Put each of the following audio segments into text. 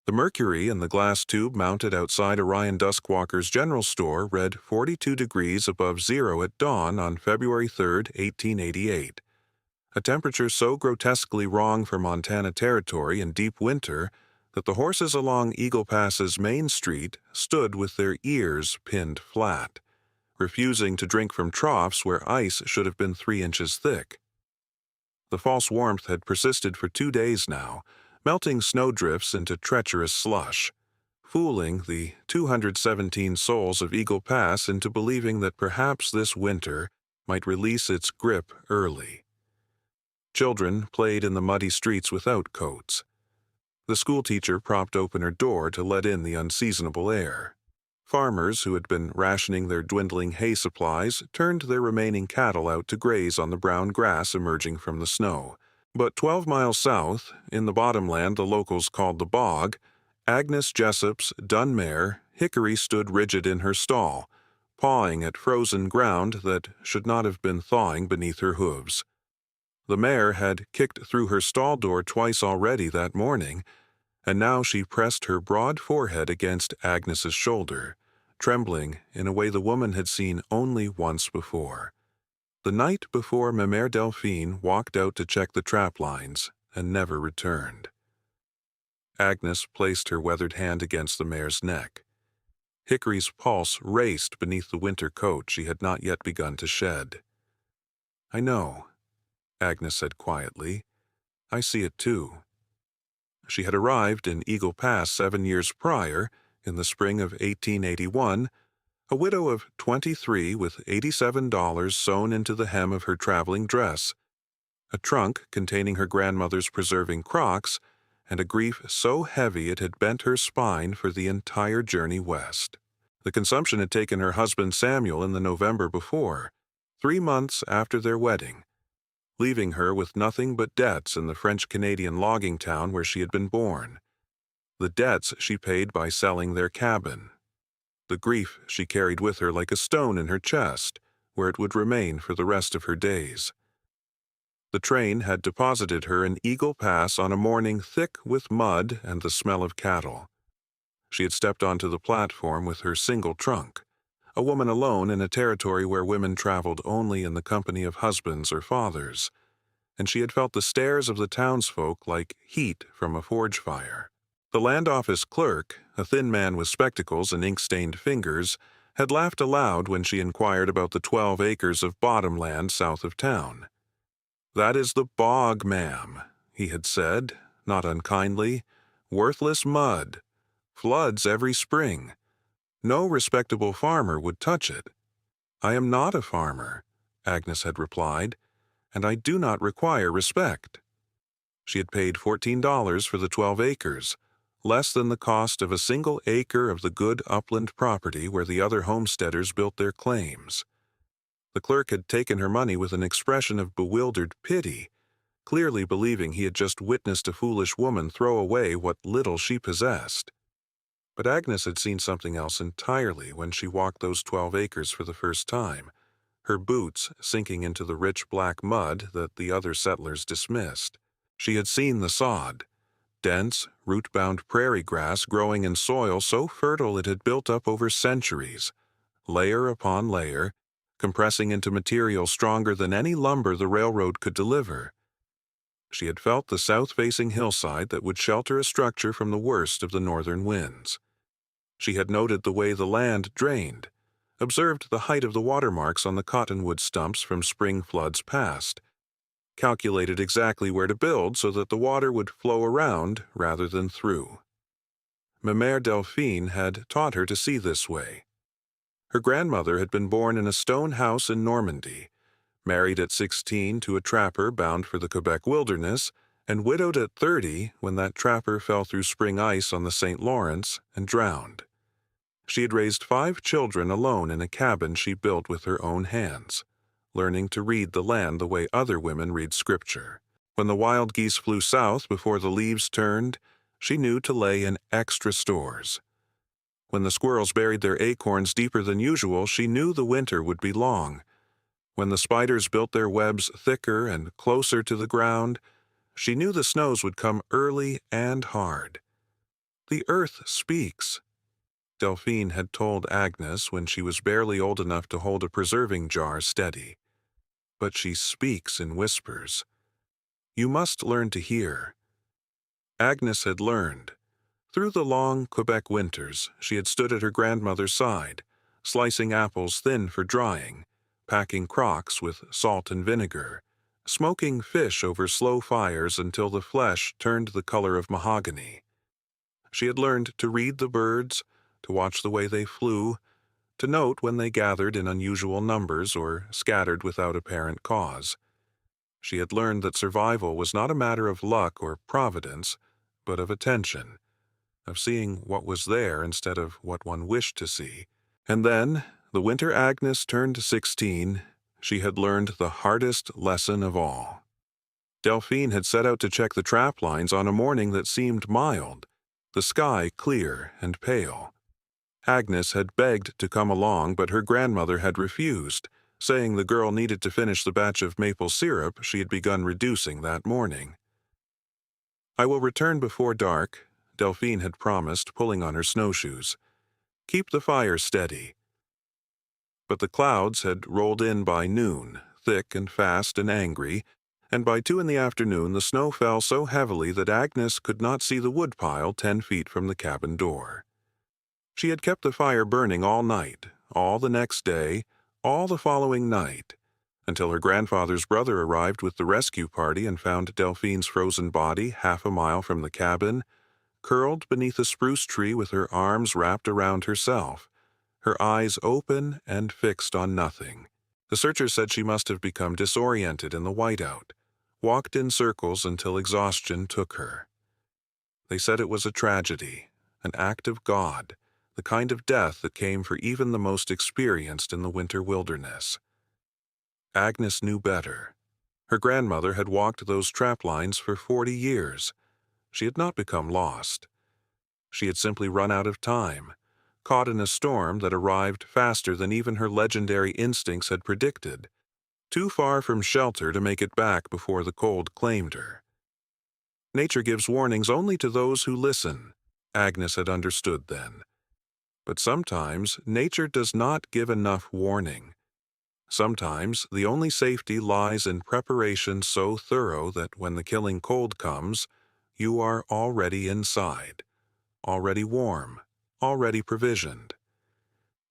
The mercury in the glass tube mounted outside Orion Duskwalker's general store read 42 degrees above zero at dawn on February 3, 1888. A temperature so grotesquely wrong for Montana Territory in deep winter that the horses along Eagle Pass's Main Street stood with their ears pinned flat, refusing to drink from troughs where ice should have been 3 inches thick. The false warmth had persisted for 2 days now, melting snowdrifts into treacherous slush, fooling the 217 souls of Eagle Pass into believing that perhaps this winter might release its grip early. Children played in the muddy streets without coats. The schoolteacher propped open her door to let in the unseasonable air. Farmers who had been rationing their dwindling hay supplies turned their remaining cattle out to graze on the brown grass emerging from the snow. But 12 miles south, in the bottomland the locals called the bog, Agnes Jessop's dun mare, Hickory, stood rigid in her stall, pawing at frozen ground that should not have been thawing beneath her hooves. The mare had kicked through her stall door twice already that morning, and now she pressed her broad forehead against Agnes's shoulder, trembling in a way the woman had seen only once before. The night before Mère Delphine walked out to check the trap lines and never returned. Agnes placed her weathered hand against the mare's neck. Hickory's pulse raced beneath the winter coat she had not yet begun to shed. "I know," Agnes said quietly. "I see it too." She had arrived in Eagle Pass 7 years prior, in the spring of 1881, a widow of 23 with $87 sewn into the hem of her traveling dress, a trunk containing her grandmother's preserving crocks, and a grief so heavy it had bent her spine for the entire journey west. The consumption had taken her husband Samuel in the November before, 3 months after their wedding, leaving her with nothing but debts in the French-Canadian logging town where she had been born. The debts she paid by selling their cabin. The grief she carried with her like a stone in her chest, where it would remain for the rest of her days. The train had deposited her in Eagle Pass on a morning thick with mud and the smell of cattle. She had stepped onto the platform with her single trunk, a woman alone in a territory where women traveled only in the company of husbands or fathers, and she had felt the stares of the townsfolk like heat from a forge fire. The land office clerk, a thin man with spectacles and ink-stained fingers, had laughed aloud when she inquired about the 12 acres of bottomland south of town. "That is the bog, ma'am," he had said, not unkindly. "Worthless mud. Floods every spring. No respectable farmer would touch it." "I am not a farmer," Agnes had replied, "and I do not require respect." She had paid $14 for the 12 acres, less than the cost of a single acre of the good upland property where the other homesteaders built their claims. The clerk had taken her money with an expression of bewildered pity, clearly believing he had just witnessed a foolish woman throw away what little she possessed. But Agnes had seen something else entirely when she walked those 12 acres for the first time, her boots sinking into the rich black mud that the other settlers dismissed. She had seen the sod, dense, root-bound prairie grass growing in soil so fertile it had built up over centuries, layer upon layer, compressing into material stronger than any lumber the railroad could deliver. She had felt the south-facing hillside that would shelter a structure from the worst of the northern winds. She had noted the way the land drained, observed the height of the watermarks on the cottonwood stumps from spring floods past, calculated exactly where to build so that the water would flow around rather than through. Mère Delphine had taught her to see this way. Her grandmother had been born in a stone house in Normandy, married at 16 to a trapper bound for the Quebec wilderness, and widowed at 30 when that trapper fell through spring ice on the St. Lawrence and drowned. She had raised 5 children alone in a cabin she built with her own hands, learning to read the land the way other women read scripture. When the wild geese flew south before the leaves turned, she knew to lay in extra stores. When the squirrels buried their acorns deeper than usual, she knew the winter would be long. When the spiders built their webs thicker and closer to the ground, she knew the snows would come early and hard. "The earth speaks," Delphine had told Agnes when she was barely old enough to hold a preserving jar steady. "But she speaks in whispers. You must learn to hear." Agnes had learned. Through the long Quebec winters, she had stood at her grandmother's side, slicing apples thin for drying, packing crocks with salt and vinegar, smoking fish over slow fires until the flesh turned the color of mahogany. She had learned to read the birds, to watch the way they flew, to note when they gathered in unusual numbers or scattered without apparent cause. She had learned that survival was not a matter of luck or providence, but of attention, of seeing what was there instead of what one wished to see. And then, the winter Agnes turned 16, she had learned the hardest lesson of all. Delphine had set out to check the trap lines on a morning that seemed mild, the sky clear and pale. Agnes had begged to come along, but her grandmother had refused, saying the girl needed to finish the batch of maple syrup she had begun reducing that morning. "I will return before dark," Delphine had promised, pulling on her snowshoes. "Keep the fire steady." But the clouds had rolled in by noon, thick and fast and angry, and by 2 in the afternoon the snow fell so heavily that Agnes could not see the woodpile 10 feet from the cabin door. She had kept the fire burning all night, all the next day, all the following night, until her grandfather's brother arrived with the rescue party and found Delphine's frozen body half a mile from the cabin, curled beneath a spruce tree with her arms wrapped around herself, her eyes open and fixed on nothing. The searchers said she must have become disoriented in the whiteout, walked in circles until exhaustion took her. They said it was a tragedy, an act of God, the kind of death that came for even the most experienced in the winter wilderness. Agnes knew better. Her grandmother had walked those trap lines for 40 years. She had not become lost. She had simply run out of time, caught in a storm that arrived faster than even her legendary instincts had predicted, too far from shelter to make it back before the cold claimed her. Nature gives warnings only to those who listen, Agnes had understood then. But sometimes nature does not give enough warning. Sometimes the only safety lies in preparation so thorough that when the killing cold comes, you are already inside, already warm, already provisioned.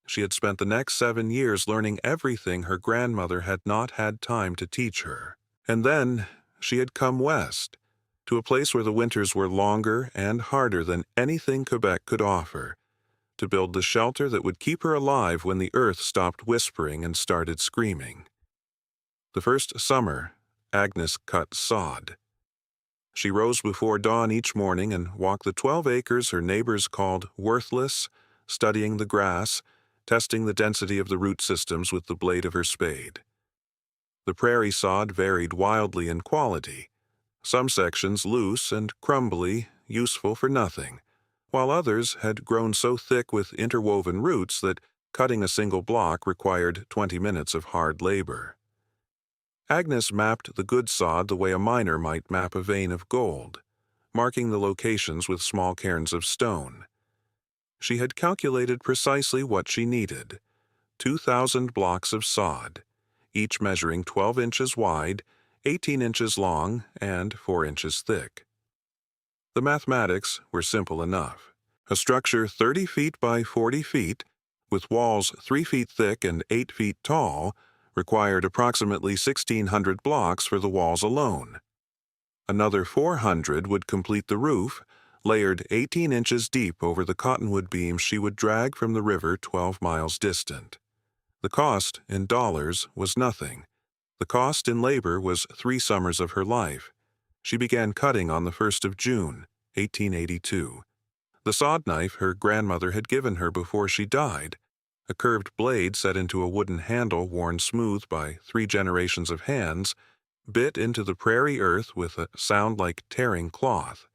She had spent the next 7 years learning everything her grandmother had not had time to teach her. And then she had come west, to a place where the winters were longer and harder than anything Quebec could offer, to build the shelter that would keep her alive when the earth stopped whispering and started screaming. The first summer, Agnes cut sod. She rose before dawn each morning and walked the 12 acres her neighbors called worthless, studying the grass, testing the density of the root systems with the blade of her spade. The prairie sod varied wildly in quality, some sections loose and crumbly, useful for nothing, while others had grown so thick with interwoven roots that cutting a single block required 20 minutes of hard labor. Agnes mapped the good sod the way a miner might map a vein of gold, marking the locations with small cairns of stone. She had calculated precisely what she needed: 2,000 blocks of sod, each measuring 12 inches wide, 18 inches long, and 4 inches thick. The mathematics were simple enough. A structure 30 feet by 40 feet, with walls 3 feet thick and 8 feet tall, required approximately 1,600 blocks for the walls alone. Another 400 would complete the roof, layered 18 inches deep over the cottonwood beams she would drag from the river 12 miles distant. The cost, in dollars, was nothing. The cost in labor was 3 summers of her life. She began cutting on the 1st of June, 1882. The sod knife her grandmother had given her before she died, a curved blade set into a wooden handle worn smooth by 3 generations of hands, bit into the prairie earth with a sound like tearing cloth.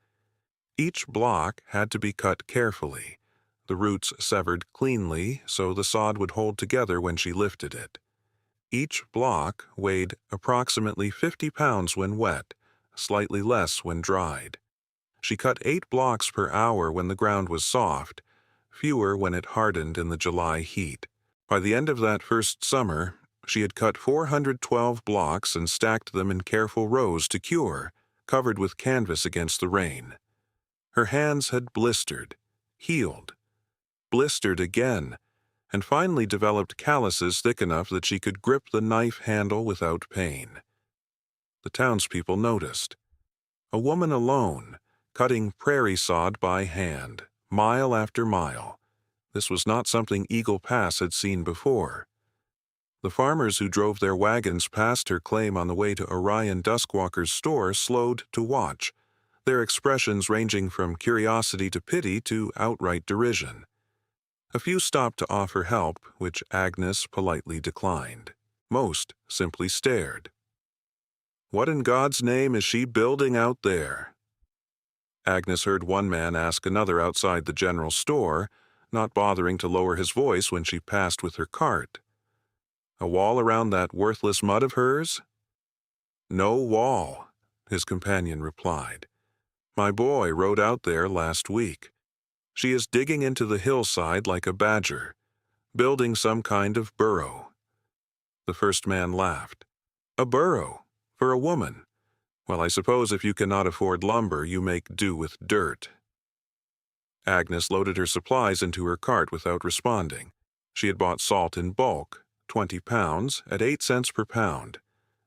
Each block had to be cut carefully, the roots severed cleanly so the sod would hold together when she lifted it. Each block weighed approximately 50 pounds when wet, slightly less when dried. She cut 8 blocks per hour when the ground was soft, fewer when it hardened in the July heat. By the end of that first summer, she had cut 412 blocks and stacked them in careful rows to cure, covered with canvas against the rain. Her hands had blistered, healed, blistered again, and finally developed calluses thick enough that she could grip the knife handle without pain. The townspeople noticed. A woman alone, cutting prairie sod by hand, mile after mile. This was not something Eagle Pass had seen before. The farmers who drove their wagons past her claim on the way to Orion Duskwalker's store slowed to watch, their expressions ranging from curiosity to pity to outright derision. A few stopped to offer help, which Agnes politely declined. Most simply stared. What in God's name is she building out there? Agnes heard one man ask another outside the general store, not bothering to lower his voice when she passed with her cart. A wall around that worthless mud of hers? No wall, his companion replied. My boy rode out there last week. She is digging into the hillside like a badger, building some kind of burrow. The first man laughed. A burrow? For a woman? Well, I suppose if you cannot afford lumber, you make do with dirt. Agnes loaded her supplies into her cart without responding. She had bought salt in bulk, 20 pounds, at 8 cents per pound.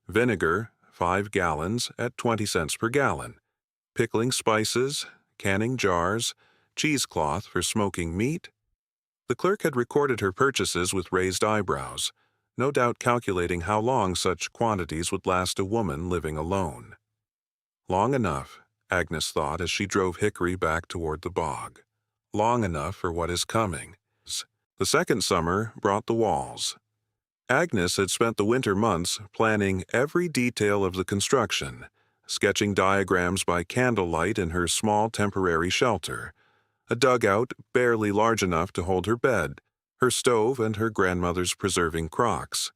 Vinegar, 5 gallons, at 20 cents per gallon. Pickling spices, canning jars, cheesecloth for smoking meat. The clerk had recorded her purchases with raised eyebrows, no doubt calculating how long such quantities would last a woman living alone. Long enough, Agnes thought as she drove Hickory back toward the bog. Long enough for what is coming. The second summer brought the walls. Agnes had spent the winter months planning every detail of the construction, sketching diagrams by candlelight in her small temporary shelter, a dugout barely large enough to hold her bed, her stove and her grandmother's preserving crocks.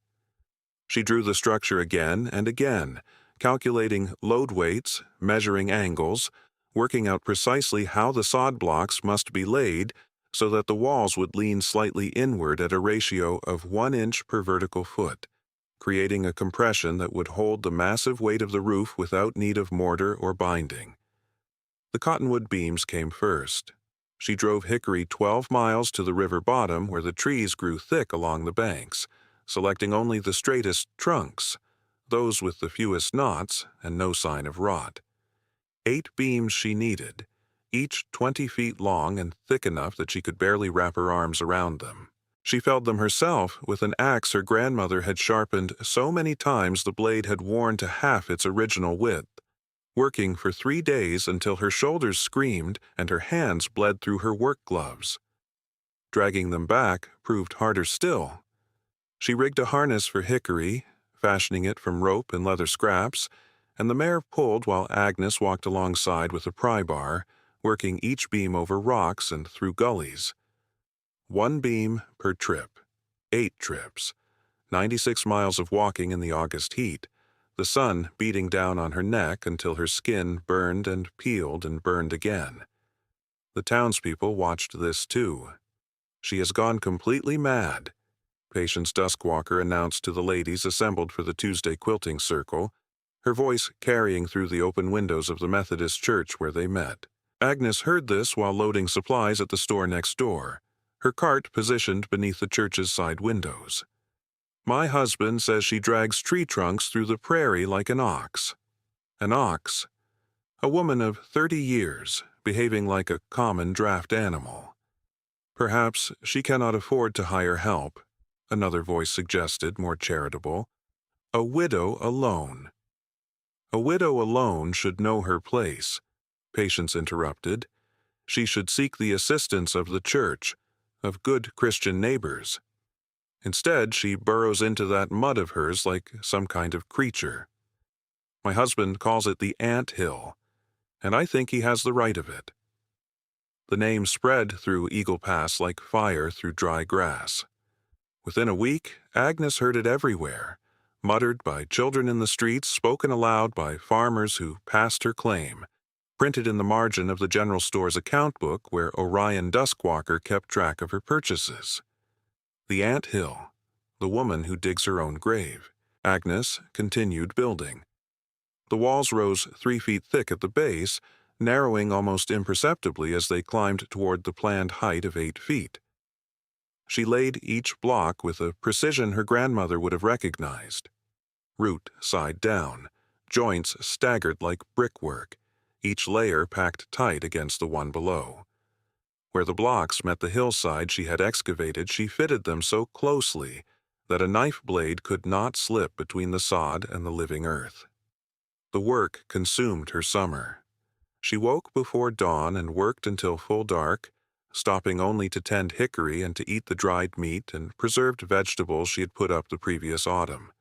She drew the structure again and again, calculating load weights, measuring angles, working out precisely how the sod blocks must be laid so that the walls would lean slightly inward at a ratio of 1 inch per vertical foot, creating a compression that would hold the massive weight of the roof without need of mortar or binding. The cottonwood beams came first. She drove Hickory 12 miles to the river bottom where the trees grew thick along the banks, selecting only the straightest trunks, those with the fewest knots and no sign of rot. 8 beams she needed, each 20 feet long and thick enough that she could barely wrap her arms around them. She felled them herself with an axe her grandmother had sharpened so many times the blade had worn to half its original width, working for 3 days until her shoulders screamed and her hands bled through her work gloves. Dragging them back proved harder still. She rigged a harness for Hickory, fashioning it from rope and leather scraps, and the mare pulled while Agnes walked alongside with a pry bar, working each beam over rocks and through gullies. 1 beam per trip. 8 trips. 96 miles of walking in the August heat, the sun beating down on her neck until her skin burned and peeled and burned again. The townspeople watched this too. She has gone completely mad, Patience Duskwalker announced to the ladies assembled for the Tuesday quilting circle, her voice carrying through the open windows of the Methodist church where they met. Agnes heard this while loading supplies at the store next door, her cart positioned beneath the church's side windows. My husband says she drags tree trunks through the prairie like an ox. An ox? A woman of 30 years, behaving like a common draft animal. Perhaps she cannot afford to hire help, another voice suggested, more charitable. A widow alone. A widow alone should know her place, Patience interrupted. She should seek the assistance of the church, of good Christian neighbors. Instead, she burrows into that mud of hers like some kind of creature. My husband calls it the ant hill, and I think he has the right of it. The name spread through Eagle Pass like fire through dry grass. Within a week, Agnes heard it everywhere, muttered by children in the streets, spoken aloud by farmers who passed her claim, printed in the margin of the general store's account book where Orion Duskwalker kept track of her purchases. The ant hill, the woman who digs her own grave. Agnes continued building. The walls rose 3 feet thick at the base, narrowing almost imperceptibly as they climbed toward the planned height of 8 feet. She laid each block with a precision her grandmother would have recognized. Root side down, joints staggered like brickwork, each layer packed tight against the one below. Where the blocks met the hillside she had excavated, she fitted them so closely that a knife blade could not slip between the sod and the living earth. The work consumed her summer. She woke before dawn and worked until full dark, stopping only to tend hickory and to eat the dried meat and preserved vegetables she had put up the previous autumn.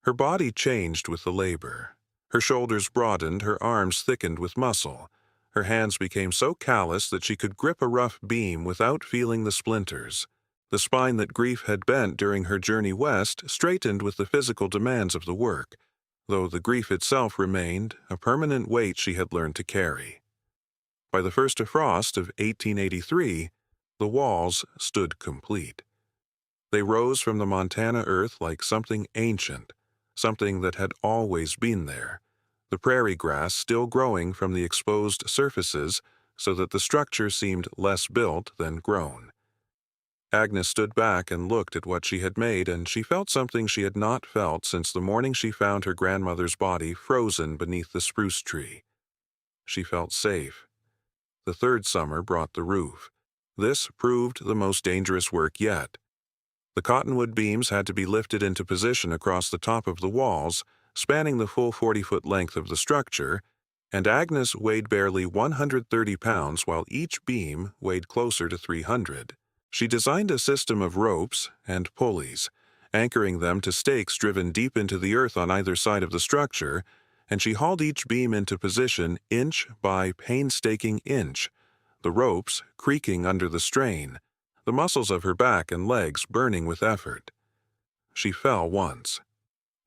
Her body changed with the labor. Her shoulders broadened, her arms thickened with muscle. Her hands became so callous that she could grip a rough beam without feeling the splinters. The spine that grief had bent during her journey west straightened with the physical demands of the work, though the grief itself remained a permanent weight she had learned to carry. By the first frost of 1883, the walls stood complete. They rose from the Montana earth like something ancient, something that had always been there, the prairie grass still growing from the exposed surfaces so that the structure seemed less built than grown. Agnes stood back and looked at what she had made, and she felt something she had not felt since the morning she found her grandmother's body frozen beneath the spruce tree. She felt safe. The third summer brought the roof. This proved the most dangerous work yet. The cottonwood beams had to be lifted into position across the top of the walls, spanning the full 40-foot length of the structure, and Agnes weighed barely 130 pounds while each beam weighed closer to 300. She designed a system of ropes and pulleys, anchoring them to stakes driven deep into the earth on either side of the structure, and she hauled each beam into position inch by painstaking inch, the ropes creaking under the strain, the muscles of her back and legs burning with effort. She fell once.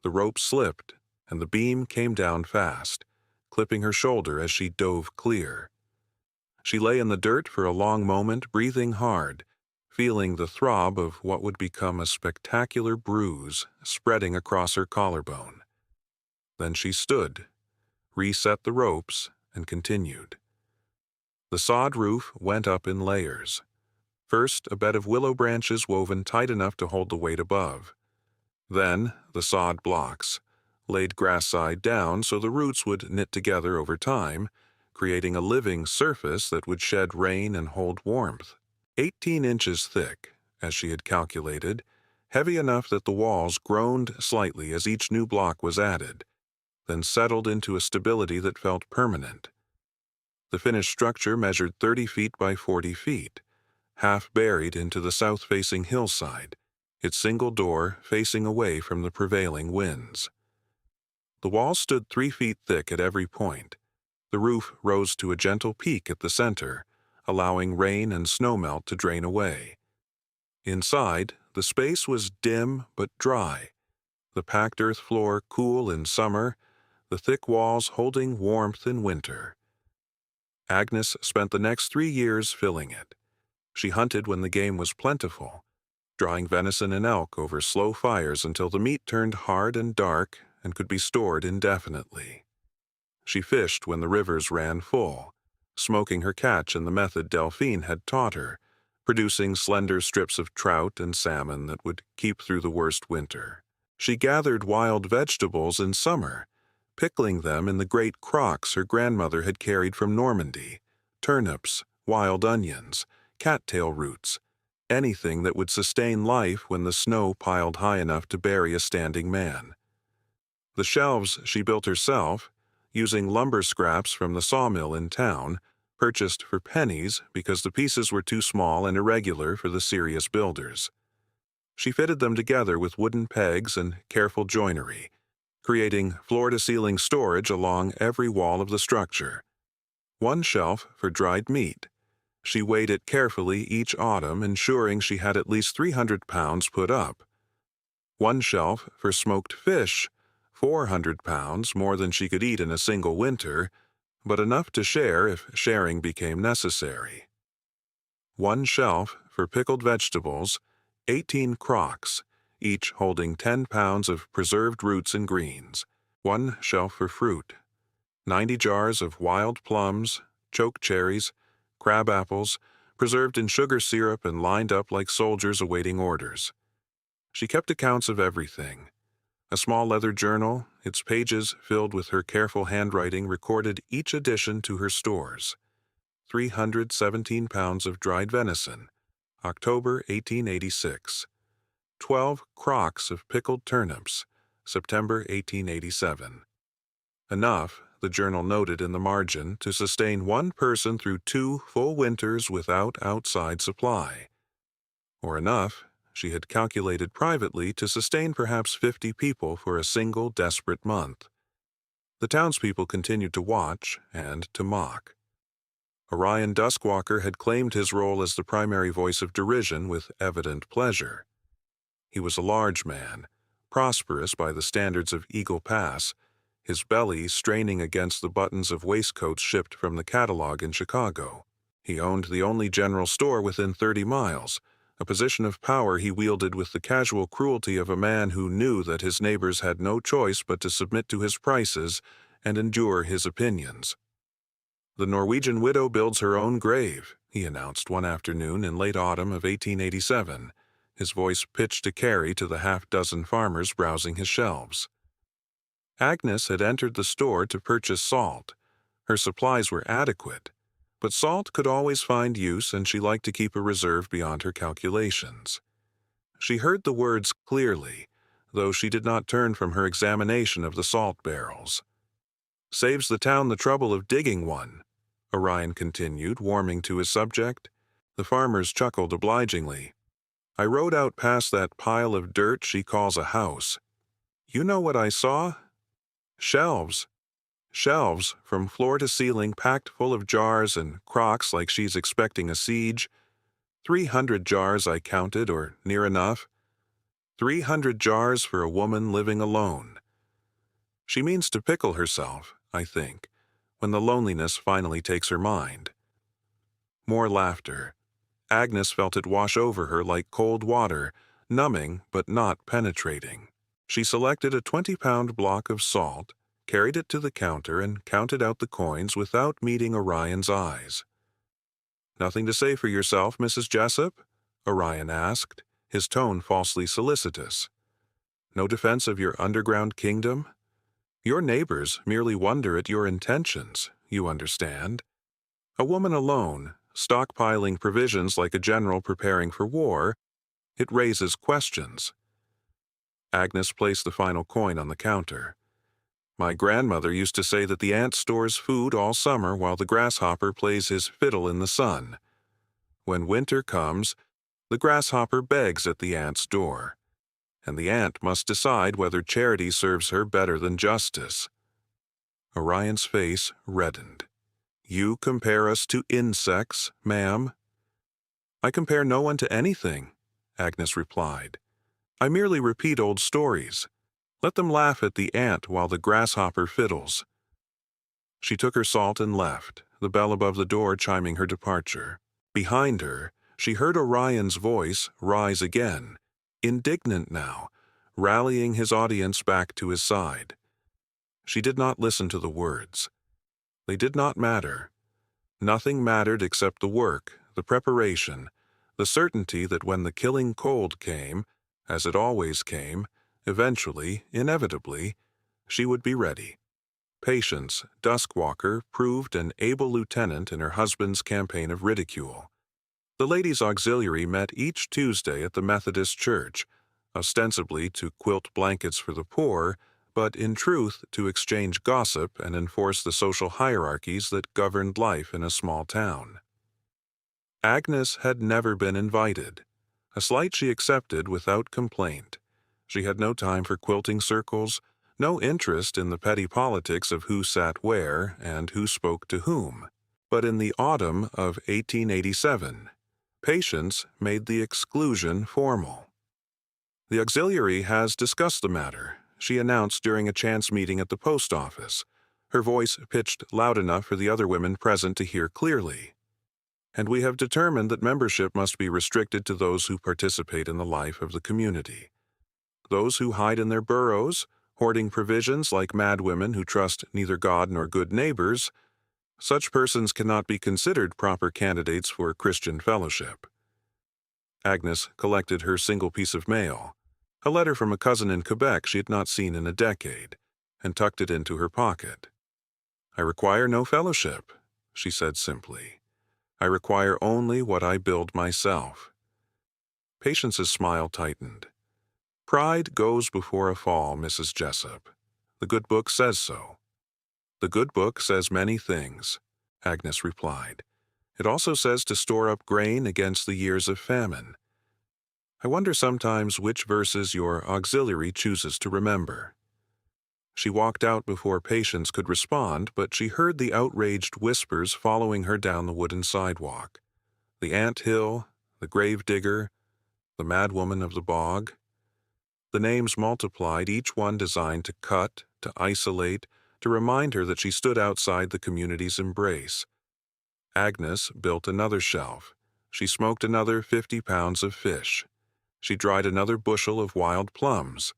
The rope slipped, and the beam came down fast, clipping her shoulder as she dove clear. She lay in the dirt for a long moment, breathing hard, feeling the throb of what would become a spectacular bruise spreading across her collarbone. Then she stood, reset the ropes, and continued. The sod roof went up in layers. First, a bed of willow branches woven tight enough to hold the weight above. Then, the sod blocks, laid grass side down so the roots would knit together over time, creating a living surface that would shed rain and hold warmth. 18 inches thick, as she had calculated, heavy enough that the walls groaned slightly as each new block was added, then settled into a stability that felt permanent. The finished structure measured 30 feet by 40 feet, half buried into the south-facing hillside, its single door facing away from the prevailing winds. The walls stood 3 feet thick at every point. The roof rose to a gentle peak at the center, allowing rain and snowmelt to drain away. Inside, the space was dim but dry, the packed earth floor cool in summer, the thick walls holding warmth in winter. Agnes spent the next 3 years filling it. She hunted when the game was plentiful, drawing venison and elk over slow fires until the meat turned hard and dark and could be stored indefinitely. She fished when the rivers ran full, smoking her catch in the method Delphine had taught her, producing slender strips of trout and salmon that would keep through the worst winter. She gathered wild vegetables in summer, pickling them in the great crocks her grandmother had carried from Normandy, turnips, wild onions, cattail roots, anything that would sustain life when the snow piled high enough to bury a standing man. The shelves she built herself, using lumber scraps from the sawmill in town, purchased for pennies because the pieces were too small and irregular for the serious builders. She fitted them together with wooden pegs and careful joinery, creating floor-to-ceiling storage along every wall of the structure. One shelf for dried meat. She weighed it carefully each autumn, ensuring she had at least 300 pounds put up. One shelf for smoked fish, 400 pounds, more than she could eat in a single winter, but enough to share if sharing became necessary. 1 shelf for pickled vegetables, 18 crocks, each holding 10 pounds of preserved roots and greens. 1 shelf for fruit, 90 jars of wild plums, choke cherries, crab apples, preserved in sugar syrup and lined up like soldiers awaiting orders. She kept accounts of everything. A small leather journal, its pages filled with her careful handwriting, recorded each addition to her stores. 317 pounds of dried venison, October 1886. 12 crocks of pickled turnips, September 1887. Enough, the journal noted in the margin, to sustain 1 person through 2 full winters without outside supply. Or enough, she had calculated privately, to sustain perhaps 50 people for a single desperate month. The townspeople continued to watch and to mock. Orion Duskwalker had claimed his role as the primary voice of derision with evident pleasure. He was a large man, prosperous by the standards of Eagle Pass, his belly straining against the buttons of waistcoats shipped from the catalog in Chicago. He owned the only general store within 30 miles, a position of power he wielded with the casual cruelty of a man who knew that his neighbors had no choice but to submit to his prices and endure his opinions. "The Norwegian widow builds her own grave," he announced one afternoon in late autumn of 1887, his voice pitched to carry to the half-dozen farmers browsing his shelves. Agnes had entered the store to purchase salt. Her supplies were adequate, but salt could always find use, and she liked to keep a reserve beyond her calculations. She heard the words clearly, though she did not turn from her examination of the salt barrels. "Saves the town the trouble of digging one," Orion continued, warming to his subject. The farmers chuckled obligingly. "I rode out past that pile of dirt she calls a house. You know what I saw? Shelves. Shelves from floor to ceiling packed full of jars and crocks like she's expecting a siege. 300 jars I counted, or near enough. 300 jars for a woman living alone. She means to pickle herself, I think, when the loneliness finally takes her mind." More laughter. Agnes felt it wash over her like cold water, numbing but not penetrating. She selected a 20-pound block of salt, carried it to the counter, and counted out the coins without meeting Orion's eyes. "Nothing to say for yourself, Mrs. Jessup?" Orion asked, his tone falsely solicitous. "No defense of your underground kingdom? Your neighbors merely wonder at your intentions, you understand. A woman alone, stockpiling provisions like a general preparing for war, it raises questions." Agnes placed the final coin on the counter. "My grandmother used to say that the ant stores food all summer while the grasshopper plays his fiddle in the sun. When winter comes, the grasshopper begs at the ant's door, and the ant must decide whether charity serves her better than justice." Orion's face reddened. "You compare us to insects, ma'am?" "I compare no one to anything," Agnes replied. "I merely repeat old stories. Let them laugh at the ant while the grasshopper fiddles." She took her salt and left, the bell above the door chiming her departure. Behind her, she heard Orion's voice rise again, indignant now, rallying his audience back to his side. She did not listen to the words. They did not matter. Nothing mattered except the work, the preparation, the certainty that when the killing cold came, as it always came, eventually, inevitably, she would be ready. Patience Duskwalker proved an able lieutenant in her husband's campaign of ridicule. The Ladies' Auxiliary met each Tuesday at the Methodist Church, ostensibly to quilt blankets for the poor, but in truth to exchange gossip and enforce the social hierarchies that governed life in a small town. Agnes had never been invited, a slight she accepted without complaint. She had no time for quilting circles, no interest in the petty politics of who sat where and who spoke to whom. But in the autumn of 1887, Patience made the exclusion formal. "The auxiliary has discussed the matter," she announced during a chance meeting at the post office. her voice pitched loud enough for the other women present to hear clearly. "And we have determined that membership must be restricted to those who participate in the life of the community. Those who hide in their burrows, hoarding provisions like madwomen who trust neither God nor good neighbors, such persons cannot be considered proper candidates for Christian fellowship." Agnes collected her single piece of mail, a letter from a cousin in Quebec she had not seen in a decade, and tucked it into her pocket. "I require no fellowship," she said simply. "I require only what I build myself." Patience's smile tightened. "Pride goes before a fall, Mrs. Jessup. The good book says so." "The good book says many things," Agnes replied. "It also says to store up grain against the years of famine. I wonder sometimes which verses your auxiliary chooses to remember." She walked out before Patience could respond, but she heard the outraged whispers following her down the wooden sidewalk. The ant hill, the grave digger, the madwoman of the bog. The names multiplied, each one designed to cut, to isolate, to remind her that she stood outside the community's embrace. Agnes built another shelf. She smoked another 50 pounds of fish. She dried another bushel of wild plums.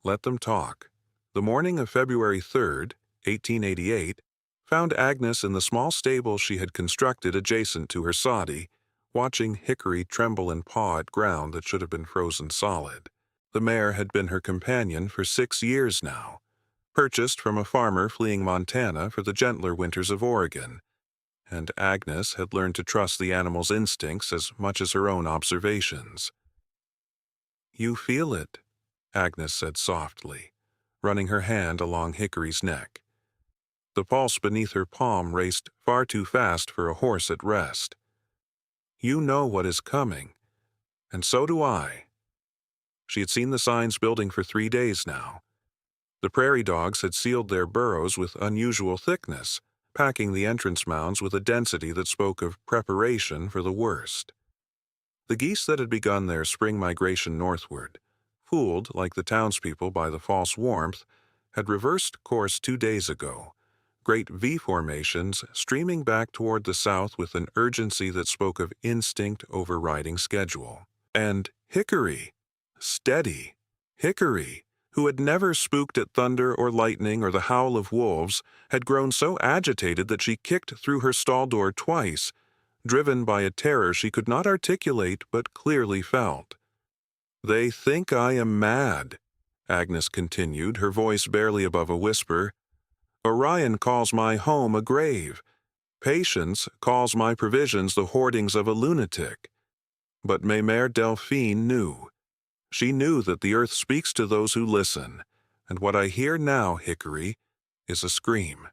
Let them talk. The morning of February 3rd, 1888, found Agnes in the small stable she had constructed adjacent to her soddy, watching Hickory tremble and paw at ground that should have been frozen solid. The mare had been her companion for 6 years now, purchased from a farmer fleeing Montana for the gentler winters of Oregon, and Agnes had learned to trust the animal's instincts as much as her own observations. "You feel it," Agnes said softly, running her hand along Hickory's neck. The pulse beneath her palm raced far too fast for a horse at rest. "You know what is coming, and so do I." She had seen the signs building for 3 days now. The prairie dogs had sealed their burrows with unusual thickness, packing the entrance mounds with a density that spoke of preparation for the worst. The geese that had begun their spring migration northward, fooled like the townspeople by the false warmth, had reversed course 2 days ago, great V formations streaming back toward the south with an urgency that spoke of instinct overriding schedule. And Hickory, steady, Hickory, who had never spooked at thunder or lightning or the howl of wolves, had grown so agitated that she kicked through her stall door twice, driven by a terror she could not articulate but clearly felt. "They think I am mad," Agnes continued, her voice barely above a whisper. "Orion calls my home a grave. Patience calls my provisions the hoardings of a lunatic. But Mère Delphine knew. She knew that the earth speaks to those who listen, and what I hear now, Hickory, is a scream."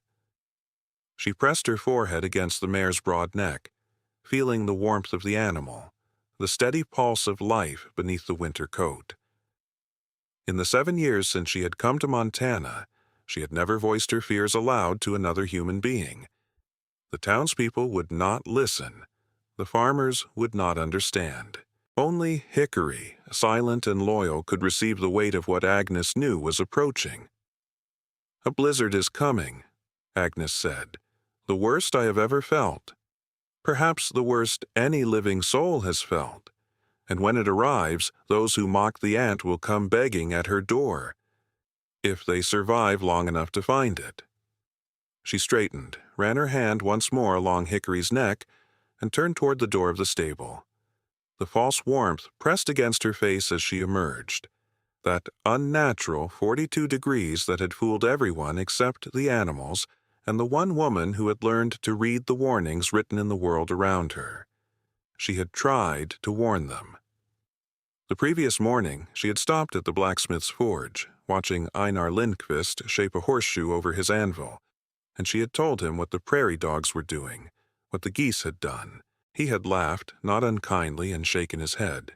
She pressed her forehead against the mare's broad neck, feeling the warmth of the animal, the steady pulse of life beneath the winter coat. In the 7 years since she had come to Montana, she had never voiced her fears aloud to another human being. The townspeople would not listen. The farmers would not understand. Only Hickory, silent and loyal, could receive the weight of what Agnes knew was approaching. "A blizzard is coming," Agnes said. "The worst I have ever felt. Perhaps the worst any living soul has felt. And when it arrives, those who mock the ant will come begging at her door, if they survive long enough to find it." She straightened, ran her hand once more along Hickory's neck, and turned toward the door of the stable. The false warmth pressed against her face as she emerged, that unnatural 42 degrees that had fooled everyone except the animals and the one woman who had learned to read the warnings written in the world around her. She had tried to warn them. The previous morning, she had stopped at the blacksmith's forge, watching Einar Lindqvist shape a horseshoe over his anvil, and she had told him what the prairie dogs were doing, what the geese had done. He had laughed, not unkindly, and shaken his head.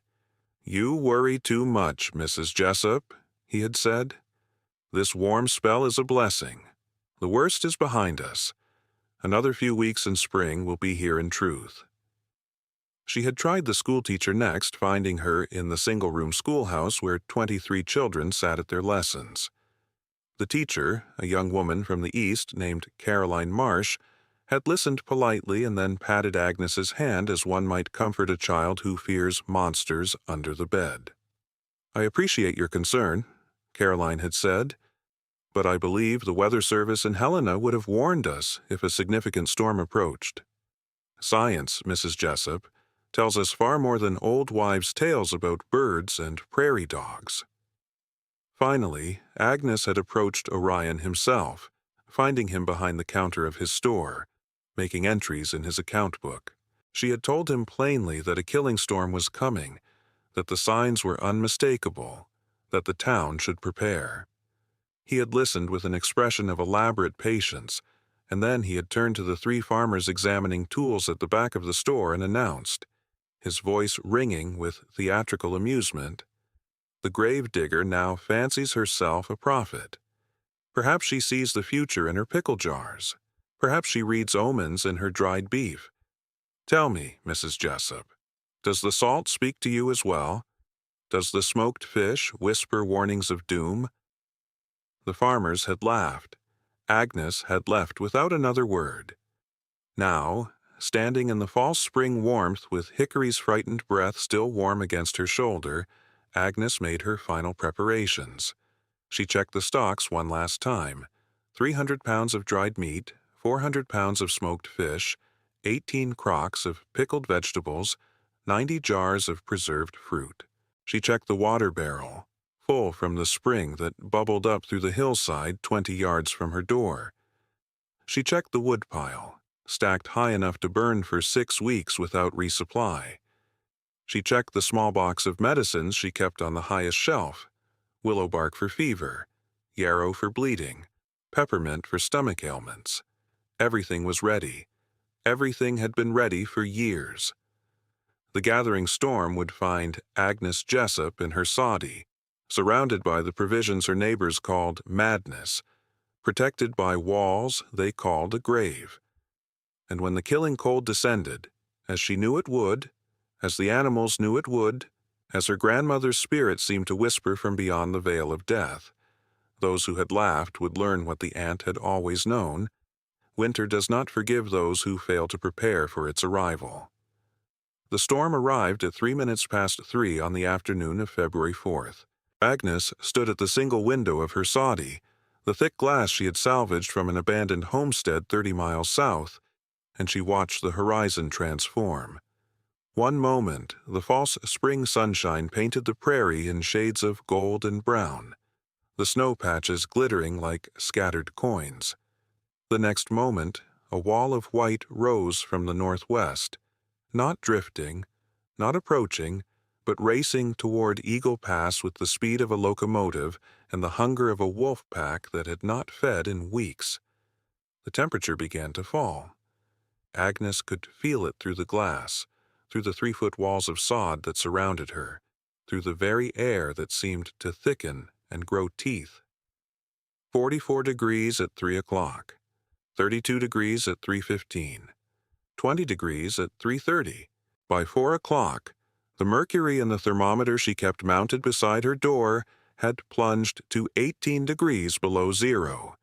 "You worry too much, Mrs. Jessup," he had said. "This warm spell is a blessing. The worst is behind us. Another few weeks in spring will be here in truth." She had tried the schoolteacher next, finding her in the single-room schoolhouse where 23 children sat at their lessons. The teacher, a young woman from the East named Caroline Marsh, had listened politely and then patted Agnes's hand as one might comfort a child who fears monsters under the bed. "I appreciate your concern," Caroline had said, "but I believe the Weather Service in Helena would have warned us if a significant storm approached. Science, Mrs. Jessup, tells us far more than old wives' tales about birds and prairie dogs." Finally, Agnes had approached Orion himself, finding him behind the counter of his store, making entries in his account book. She had told him plainly that a killing storm was coming, that the signs were unmistakable, that the town should prepare. He had listened with an expression of elaborate patience, and then he had turned to the three farmers examining tools at the back of the store and announced, his voice ringing with theatrical amusement, "The grave digger now fancies herself a prophet. Perhaps she sees the future in her pickle jars. Perhaps she reads omens in her dried beef. Tell me, Mrs. Jessup, does the salt speak to you as well? Does the smoked fish whisper warnings of doom?" The farmers had laughed. Agnes had left without another word. Now, standing in the false spring warmth with Hickory's frightened breath still warm against her shoulder, Agnes made her final preparations. She checked the stocks one last time. 300 pounds of dried meat, 400 pounds of smoked fish, 18 crocks of pickled vegetables, 90 jars of preserved fruit. She checked the water barrel, full from the spring that bubbled up through the hillside 20 yards from her door. She checked the woodpile, stacked high enough to burn for 6 weeks without resupply. She checked the small box of medicines she kept on the highest shelf, willow bark for fever, yarrow for bleeding, peppermint for stomach ailments. Everything was ready. Everything had been ready for years. The gathering storm would find Agnes Jessup in her soddy, surrounded by the provisions her neighbors called madness, protected by walls they called a grave. And when the killing cold descended, as she knew it would, as the animals knew it would, as her grandmother's spirit seemed to whisper from beyond the veil of death, those who had laughed would learn what the ant had always known: winter does not forgive those who fail to prepare for its arrival. The storm arrived at 3 minutes past 3 on the afternoon of February 4th. Agnes stood at the single window of her soddy, the thick glass she had salvaged from an abandoned homestead 30 miles south, and she watched the horizon transform. One moment, the false spring sunshine painted the prairie in shades of gold and brown, the snow patches glittering like scattered coins. The next moment, a wall of white rose from the northwest, not drifting, not approaching, but racing toward Eagle Pass with the speed of a locomotive and the hunger of a wolf pack that had not fed in weeks. The temperature began to fall. Agnes could feel it through the glass, through the 3-foot walls of sod that surrounded her, through the very air that seemed to thicken and grow teeth. 44 degrees at 3 o'clock, 32 degrees at 3:15, 20 degrees at 3:30. By 4 o'clock, the mercury in the thermometer she kept mounted beside her door had plunged to 18 degrees below zero.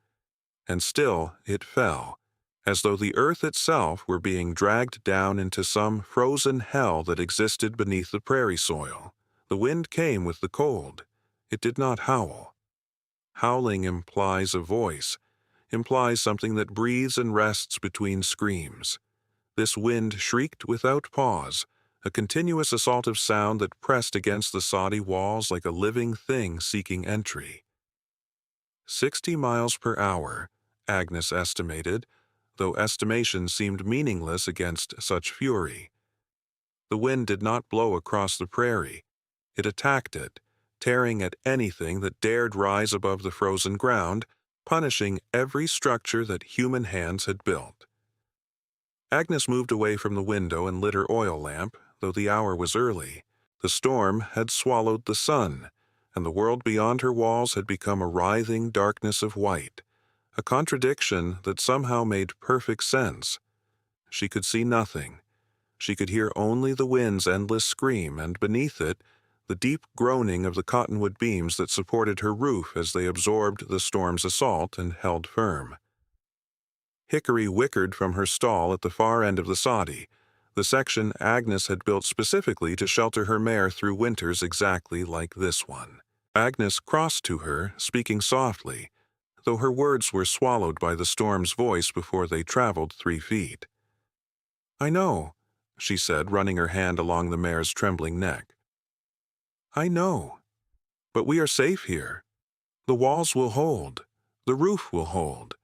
And still it fell, as though the earth itself were being dragged down into some frozen hell that existed beneath the prairie soil. The wind came with the cold. It did not howl. Howling implies a voice, implies something that breathes and rests between screams. This wind shrieked without pause, a continuous assault of sound that pressed against the soddy walls like a living thing seeking entry. 60 miles per hour, Agnes estimated, though estimation seemed meaningless against such fury. The wind did not blow across the prairie. It attacked it, tearing at anything that dared rise above the frozen ground, punishing every structure that human hands had built. Agnes moved away from the window and lit her oil lamp, though the hour was early. The storm had swallowed the sun, and the world beyond her walls had become a writhing darkness of white, a contradiction that somehow made perfect sense. She could see nothing. She could hear only the wind's endless scream, and beneath it, the deep groaning of the cottonwood beams that supported her roof as they absorbed the storm's assault and held firm. Hickory whickered from her stall at the far end of the soddy, the section Agnes had built specifically to shelter her mare through winters exactly like this one. Agnes crossed to her, speaking softly, though her words were swallowed by the storm's voice before they traveled 3 feet. "I know," she said, running her hand along the mare's trembling neck. "I know. But we are safe here. The walls will hold. The roof will hold.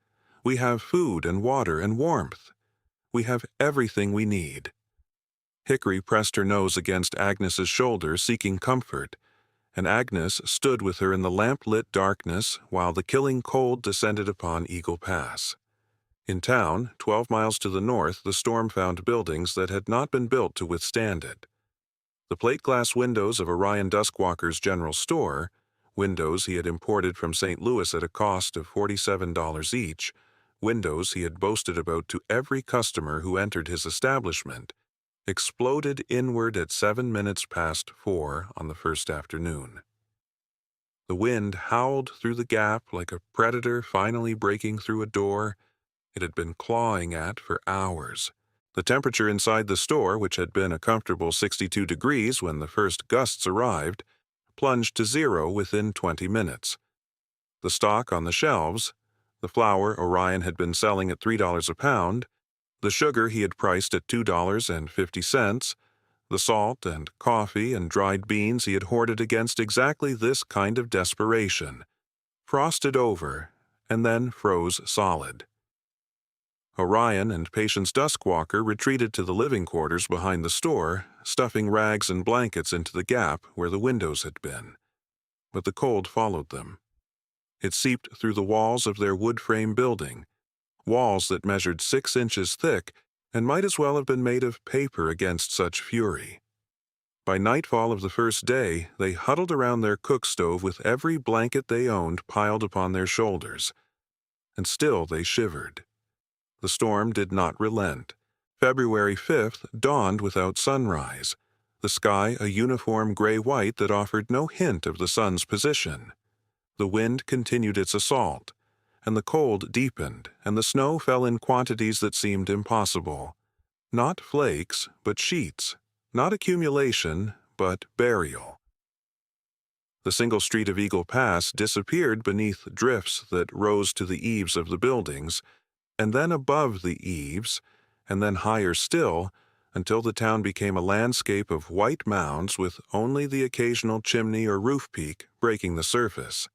We have food and water and warmth. We have everything we need." Hickory pressed her nose against Agnes's shoulder, seeking comfort, and Agnes stood with her in the lamp-lit darkness while the killing cold descended upon Eagle Pass. In town, 12 miles to the north, the storm found buildings that had not been built to withstand it. The plate-glass windows of Orion Duskwalker's general store, windows he had imported from St. Louis at a cost of $47 each, windows he had boasted about to every customer who entered his establishment, exploded inward at 7 minutes past 4 on the first afternoon. The wind howled through the gap like a predator finally breaking through a door it had been clawing at for hours. The temperature inside the store, which had been a comfortable 62 degrees when the first gusts arrived, plunged to 0 within 20 minutes. The stock on the shelves, the flour Orion had been selling at $3 a pound, the sugar he had priced at $2.50, the salt and coffee and dried beans he had hoarded against exactly this kind of desperation, frosted over and then froze solid. Orion and Patience Duskwalker retreated to the living quarters behind the store, stuffing rags and blankets into the gap where the windows had been. But the cold followed them. It seeped through the walls of their wood-frame building, walls that measured 6 inches thick and might as well have been made of paper against such fury. By nightfall of the first day, they huddled around their cook stove with every blanket they owned piled upon their shoulders. And still they shivered. The storm did not relent. February 5th dawned without sunrise, the sky a uniform gray-white that offered no hint of the sun's position. The wind continued its assault, and the cold deepened, and the snow fell in quantities that seemed impossible. Not flakes, but sheets. Not accumulation, but burial. The single street of Eagle Pass disappeared beneath drifts that rose to the eaves of the buildings, and then above the eaves, and then higher still, until the town became a landscape of white mounds with only the occasional chimney or roof peak breaking the surface.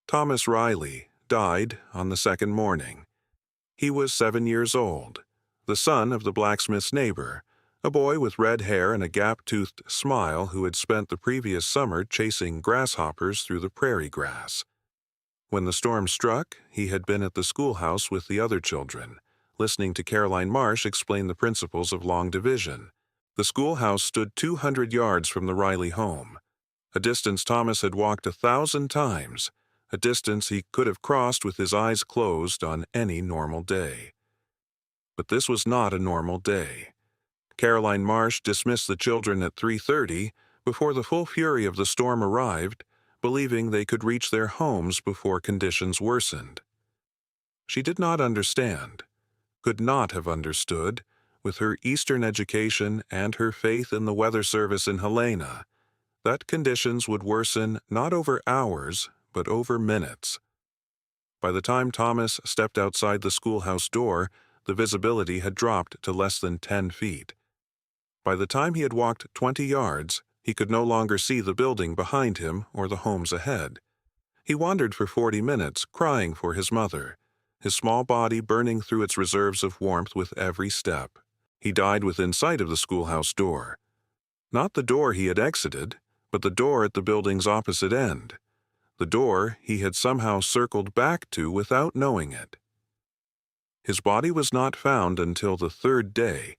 Thomas Riley died on the second morning. He was 7 years old, the son of the blacksmith's neighbor, a boy with red hair and a gap-toothed smile who had spent the previous summer chasing grasshoppers through the prairie grass. When the storm struck, he had been at the schoolhouse with the other children, listening to Caroline Marsh explain the principles of long division. The schoolhouse stood 200 yards from the Riley home, a distance Thomas had walked 1,000 times, a distance he could have crossed with his eyes closed on any normal day. But this was not a normal day. Caroline Marsh dismissed the children at 3:30 before the full fury of the storm arrived, believing they could reach their homes before conditions worsened. She did not understand, could not have understood, with her Eastern education and her faith in the weather service in Helena, that conditions would worsen not over hours, but over minutes. By the time Thomas stepped outside the schoolhouse door, the visibility had dropped to less than 10 feet. By the time he had walked 20 yards, he could no longer see the building behind him or the homes ahead. He wandered for 40 minutes, crying for his mother, his small body burning through its reserves of warmth with every step. He died within sight of the schoolhouse door. Not the door he had exited, but the door at the building's opposite end. The door he had somehow circled back to without knowing it. His body was not found until the 3rd day,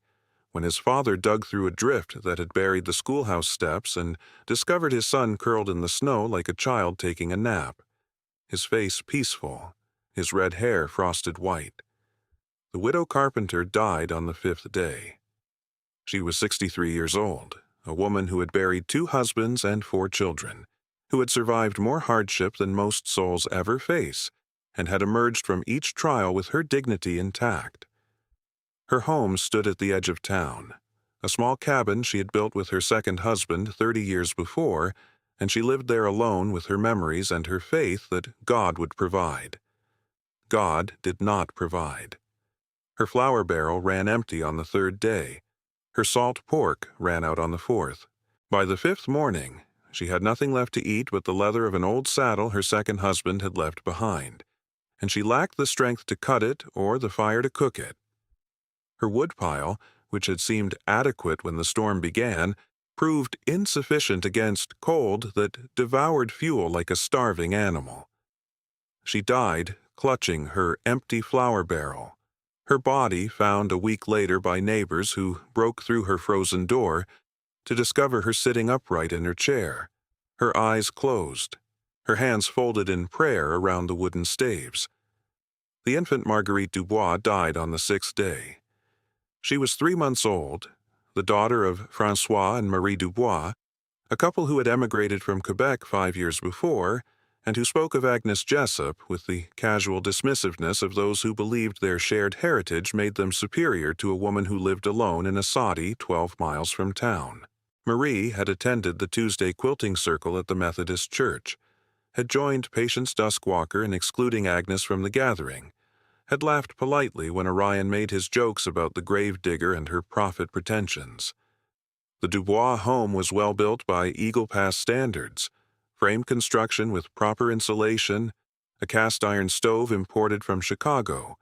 when his father dug through a drift that had buried the schoolhouse steps and discovered his son curled in the snow like a child taking a nap, his face peaceful, his red hair frosted white. The widow Carpenter died on the 5th day. She was 63 years old, a woman who had buried 2 husbands and 4 children, who had survived more hardship than most souls ever face, and had emerged from each trial with her dignity intact. Her home stood at the edge of town, a small cabin she had built with her second husband 30 years before, and she lived there alone with her memories and her faith that God would provide. God did not provide. Her flour barrel ran empty on the 3rd day. Her salt pork ran out on the 4th. By the 5th morning, she had nothing left to eat but the leather of an old saddle her second husband had left behind, and she lacked the strength to cut it or the fire to cook it. Her woodpile, which had seemed adequate when the storm began, proved insufficient against cold that devoured fuel like a starving animal. She died clutching her empty flour barrel, her body found a week later by neighbors who broke through her frozen door to discover her sitting upright in her chair, her eyes closed, her hands folded in prayer around the wooden staves. The infant Marguerite Dubois died on the 6th day. She was 3 months old, the daughter of François and Marie Dubois, a couple who had emigrated from Quebec 5 years before, and who spoke of Agnes Jessup with the casual dismissiveness of those who believed their shared heritage made them superior to a woman who lived alone in a soddy 12 miles from town. Marie had attended the Tuesday quilting circle at the Methodist Church, had joined Patience Duskwalker in excluding Agnes from the gathering, had laughed politely when Orion made his jokes about the grave digger and her profit pretensions. The Dubois home was well built by Eagle Pass standards, frame construction with proper insulation, a cast-iron stove imported from Chicago,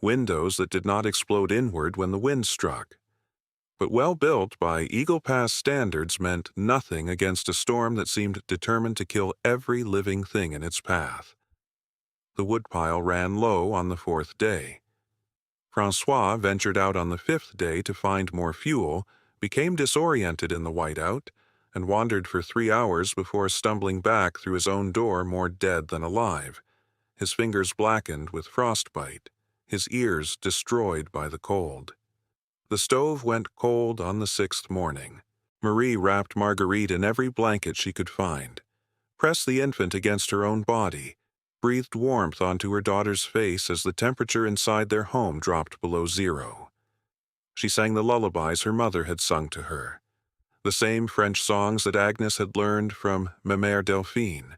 windows that did not explode inward when the wind struck. But well built by Eagle Pass standards meant nothing against a storm that seemed determined to kill every living thing in its path. The woodpile ran low on the 4th day. François ventured out on the 5th day to find more fuel, became disoriented in the whiteout, and wandered for 3 hours before stumbling back through his own door more dead than alive, his fingers blackened with frostbite, his ears destroyed by the cold. The stove went cold on the 6th morning. Marie wrapped Marguerite in every blanket she could find, pressed the infant against her own body, breathed warmth onto her daughter's face as the temperature inside their home dropped below 0. She sang the lullabies her mother had sung to her, the same French songs that Agnes had learned from Mère Delphine,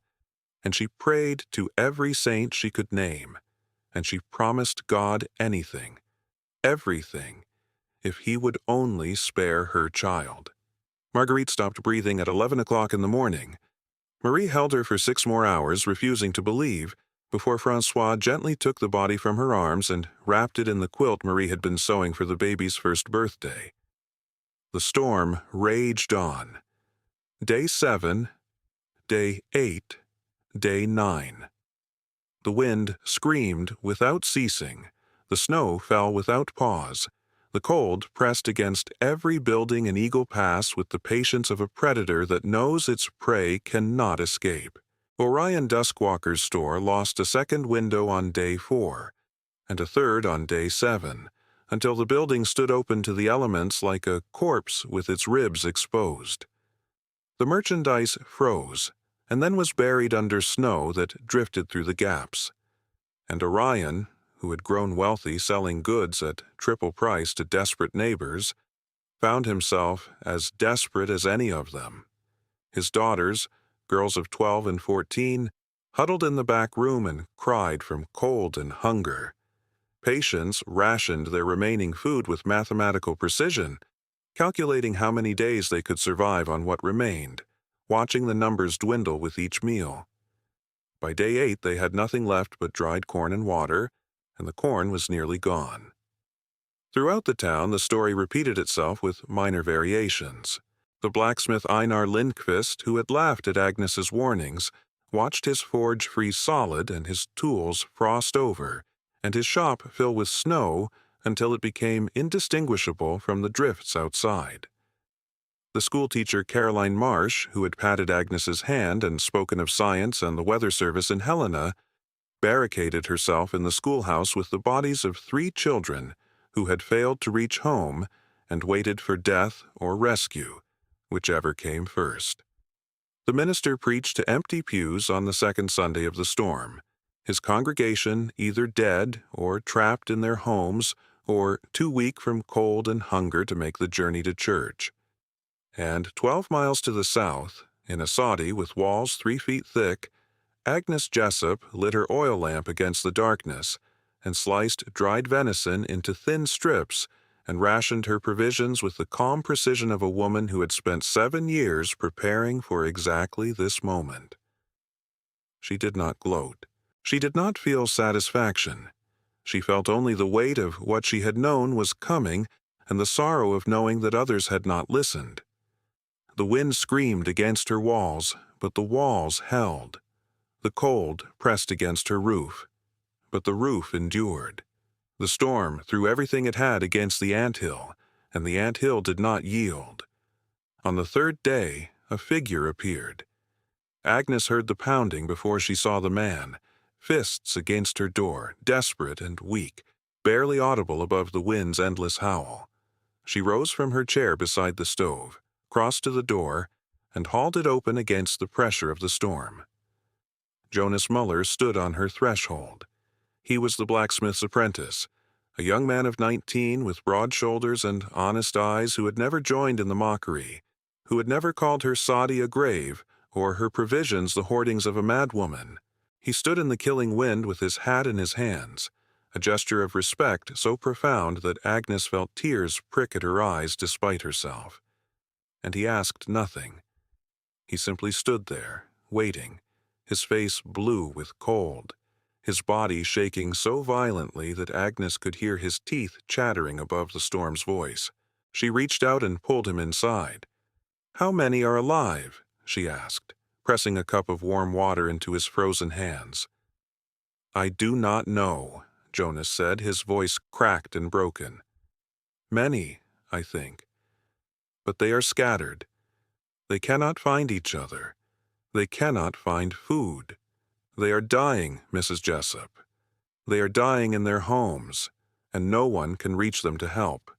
and she prayed to every saint she could name, and she promised God anything, everything, if he would only spare her child. Marguerite stopped breathing at 11 o'clock in the morning. Marie held her for 6 more hours, refusing to believe, before François gently took the body from her arms and wrapped it in the quilt Marie had been sewing for the baby's first birthday. The storm raged on. Day 7, Day 8, Day 9. The wind screamed without ceasing. The snow fell without pause. The cold pressed against every building in Eagle Pass with the patience of a predator that knows its prey cannot escape. Orion Duskwalker's store lost a second window on Day 4, and a third on Day 7, until the building stood open to the elements like a corpse with its ribs exposed. The merchandise froze, and then was buried under snow that drifted through the gaps. And Orion, who had grown wealthy selling goods at triple price to desperate neighbors, found himself as desperate as any of them. His daughters, girls of 12 and 14, huddled in the back room and cried from cold and hunger. Patience rationed their remaining food with mathematical precision, calculating how many days they could survive on what remained, watching the numbers dwindle with each meal. By Day 8 they had nothing left but dried corn and water, and the corn was nearly gone. Throughout the town the story repeated itself with minor variations. The blacksmith Einar Lindqvist, who had laughed at Agnes's warnings, watched his forge freeze solid and his tools frost over, and his shop fill with snow until it became indistinguishable from the drifts outside. The schoolteacher Caroline Marsh, who had patted Agnes's hand and spoken of science and the weather service in Helena, barricaded herself in the schoolhouse with the bodies of 3 children who had failed to reach home and waited for death or rescue, whichever came first. The minister preached to empty pews on the second Sunday of the storm, his congregation either dead or trapped in their homes or too weak from cold and hunger to make the journey to church. And 12 miles to the south, in a soddy with walls 3 feet thick, Agnes Jessup lit her oil lamp against the darkness and sliced dried venison into thin strips and rationed her provisions with the calm precision of a woman who had spent 7 years preparing for exactly this moment. She did not gloat. She did not feel satisfaction. She felt only the weight of what she had known was coming and the sorrow of knowing that others had not listened. The wind screamed against her walls, but the walls held. The cold pressed against her roof, but the roof endured. The storm threw everything it had against the anthill, and the anthill did not yield. On the third day, a figure appeared. Agnes heard the pounding before she saw the man, fists against her door, desperate and weak, barely audible above the wind's endless howl. She rose from her chair beside the stove, crossed to the door, and hauled it open against the pressure of the storm. Jonas Muller stood on her threshold. He was the blacksmith's apprentice, a young man of 19 with broad shoulders and honest eyes who had never joined in the mockery, who had never called her soddy a grave or her provisions the hoardings of a madwoman. He stood in the killing wind with his hat in his hands, a gesture of respect so profound that Agnes felt tears prick at her eyes despite herself. And he asked nothing. He simply stood there, waiting, his face blue with cold, his body shaking so violently that Agnes could hear his teeth chattering above the storm's voice. She reached out and pulled him inside. "How many are alive?" she asked, pressing a cup of warm water into his frozen hands. "I do not know," Jonas said, his voice cracked and broken. "Many, I think. But they are scattered. They cannot find each other. They cannot find food. They are dying, Mrs. Jessup. They are dying in their homes, and no one can reach them to help."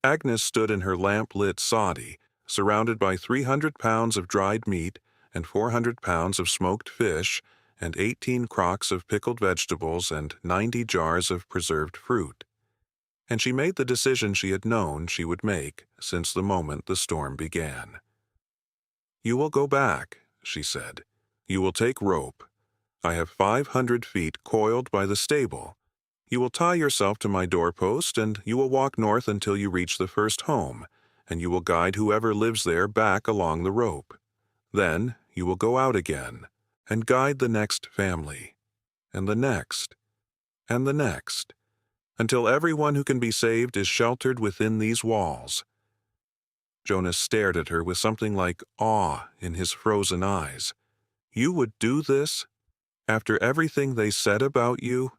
Agnes stood in her lamp-lit soddy, surrounded by 300 pounds of dried meat and 400 pounds of smoked fish and 18 crocks of pickled vegetables and 90 jars of preserved fruit. And she made the decision she had known she would make since the moment the storm began. "You will go back," she said. "You will take rope. I have 500 feet coiled by the stable. You will tie yourself to my doorpost, and you will walk north until you reach the first home, and you will guide whoever lives there back along the rope. Then you will go out again, and guide the next family, and the next, and the next, until everyone who can be saved is sheltered within these walls." Jonas stared at her with something like awe in his frozen eyes. "You would do this? After everything they said about you?"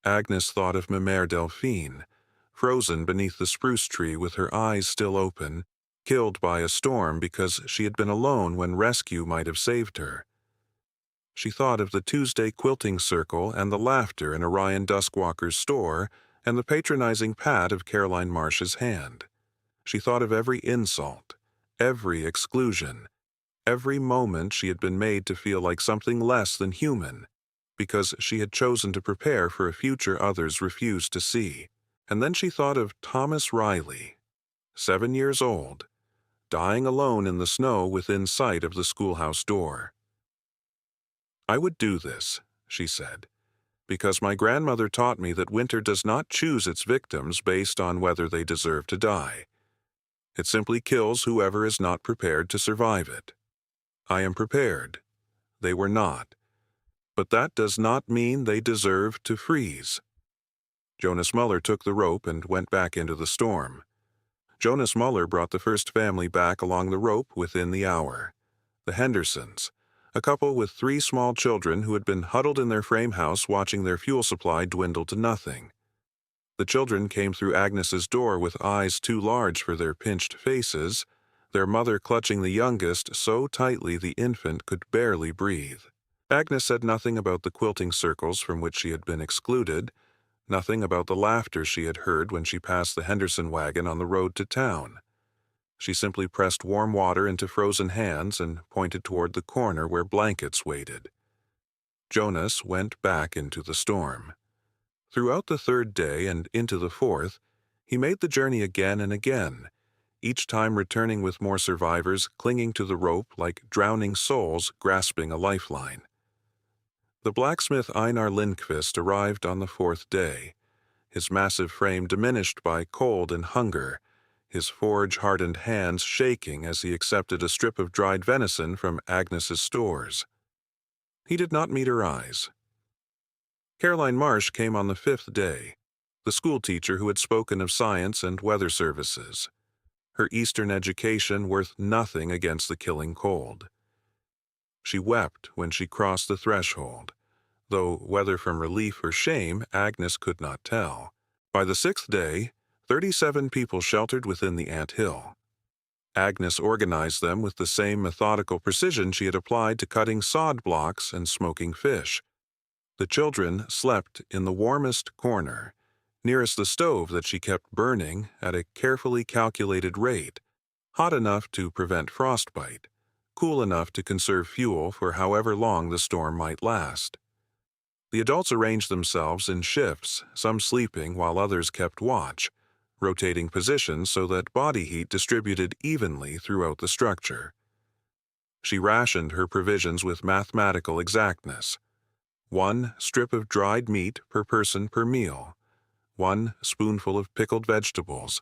Agnes thought of Mère Delphine, frozen beneath the spruce tree with her eyes still open, killed by a storm because she had been alone when rescue might have saved her. She thought of the Tuesday quilting circle and the laughter in Orion Duskwalker's store and the patronizing pat of Caroline Marsh's hand. She thought of every insult, every exclusion, every moment she had been made to feel like something less than human, because she had chosen to prepare for a future others refused to see. And then she thought of Thomas Riley, 7 years old, dying alone in the snow within sight of the schoolhouse door. "I would do this," she said, "because my grandmother taught me that winter does not choose its victims based on whether they deserve to die. It simply kills whoever is not prepared to survive it. I am prepared. They were not. But that does not mean they deserve to freeze." Jonas Muller took the rope and went back into the storm. Jonas Muller brought the first family back along the rope within the hour. The Hendersons, a couple with 3 small children who had been huddled in their frame house watching their fuel supply dwindle to nothing. The children came through Agnes's door with eyes too large for their pinched faces, their mother clutching the youngest so tightly the infant could barely breathe. Agnes said nothing about the quilting circles from which she had been excluded, nothing about the laughter she had heard when she passed the Henderson wagon on the road to town. She simply pressed warm water into frozen hands and pointed toward the corner where blankets waited. Jonas went back into the storm. Throughout the third day and into the fourth, he made the journey again and again, each time returning with more survivors clinging to the rope like drowning souls grasping a lifeline. The blacksmith Einar Lindqvist arrived on the fourth day, his massive frame diminished by cold and hunger, his forge-hardened hands shaking as he accepted a strip of dried venison from Agnes's stores. He did not meet her eyes. Caroline Marsh came on the fifth day, the schoolteacher who had spoken of science and weather services, her Eastern education worth nothing against the killing cold. She wept when she crossed the threshold, though whether from relief or shame Agnes could not tell. By the sixth day, 37 people sheltered within the ant hill. Agnes organized them with the same methodical precision she had applied to cutting sod blocks and smoking fish. The children slept in the warmest corner, nearest the stove that she kept burning at a carefully calculated rate, hot enough to prevent frostbite, cool enough to conserve fuel for however long the storm might last. The adults arranged themselves in shifts, some sleeping while others kept watch, rotating positions so that body heat distributed evenly throughout the structure. She rationed her provisions with mathematical exactness. 1 strip of dried meat per person per meal, 1 spoonful of pickled vegetables,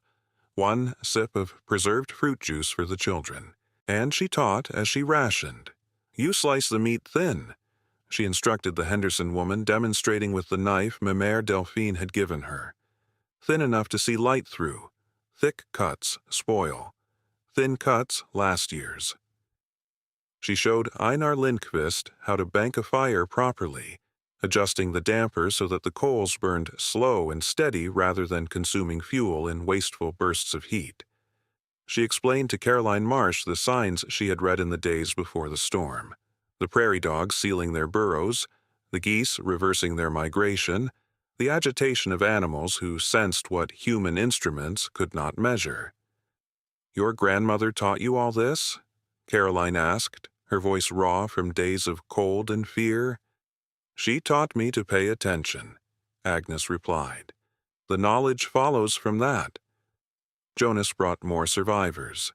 1 sip of preserved fruit juice for the children. And she taught as she rationed. "You slice the meat thin," she instructed the Henderson woman, demonstrating with the knife Mère Delphine had given her. "Thin enough to see light through. Thick cuts spoil. Thin cuts last year's." She showed Einar Lindqvist how to bank a fire properly, adjusting the damper so that the coals burned slow and steady rather than consuming fuel in wasteful bursts of heat. She explained to Caroline Marsh the signs she had read in the days before the storm: the prairie dogs sealing their burrows, the geese reversing their migration, the agitation of animals who sensed what human instruments could not measure. "Your grandmother taught you all this?" Caroline asked, her voice raw from days of cold and fear. "She taught me to pay attention," Agnes replied. "The knowledge follows from that." Jonas brought more survivors,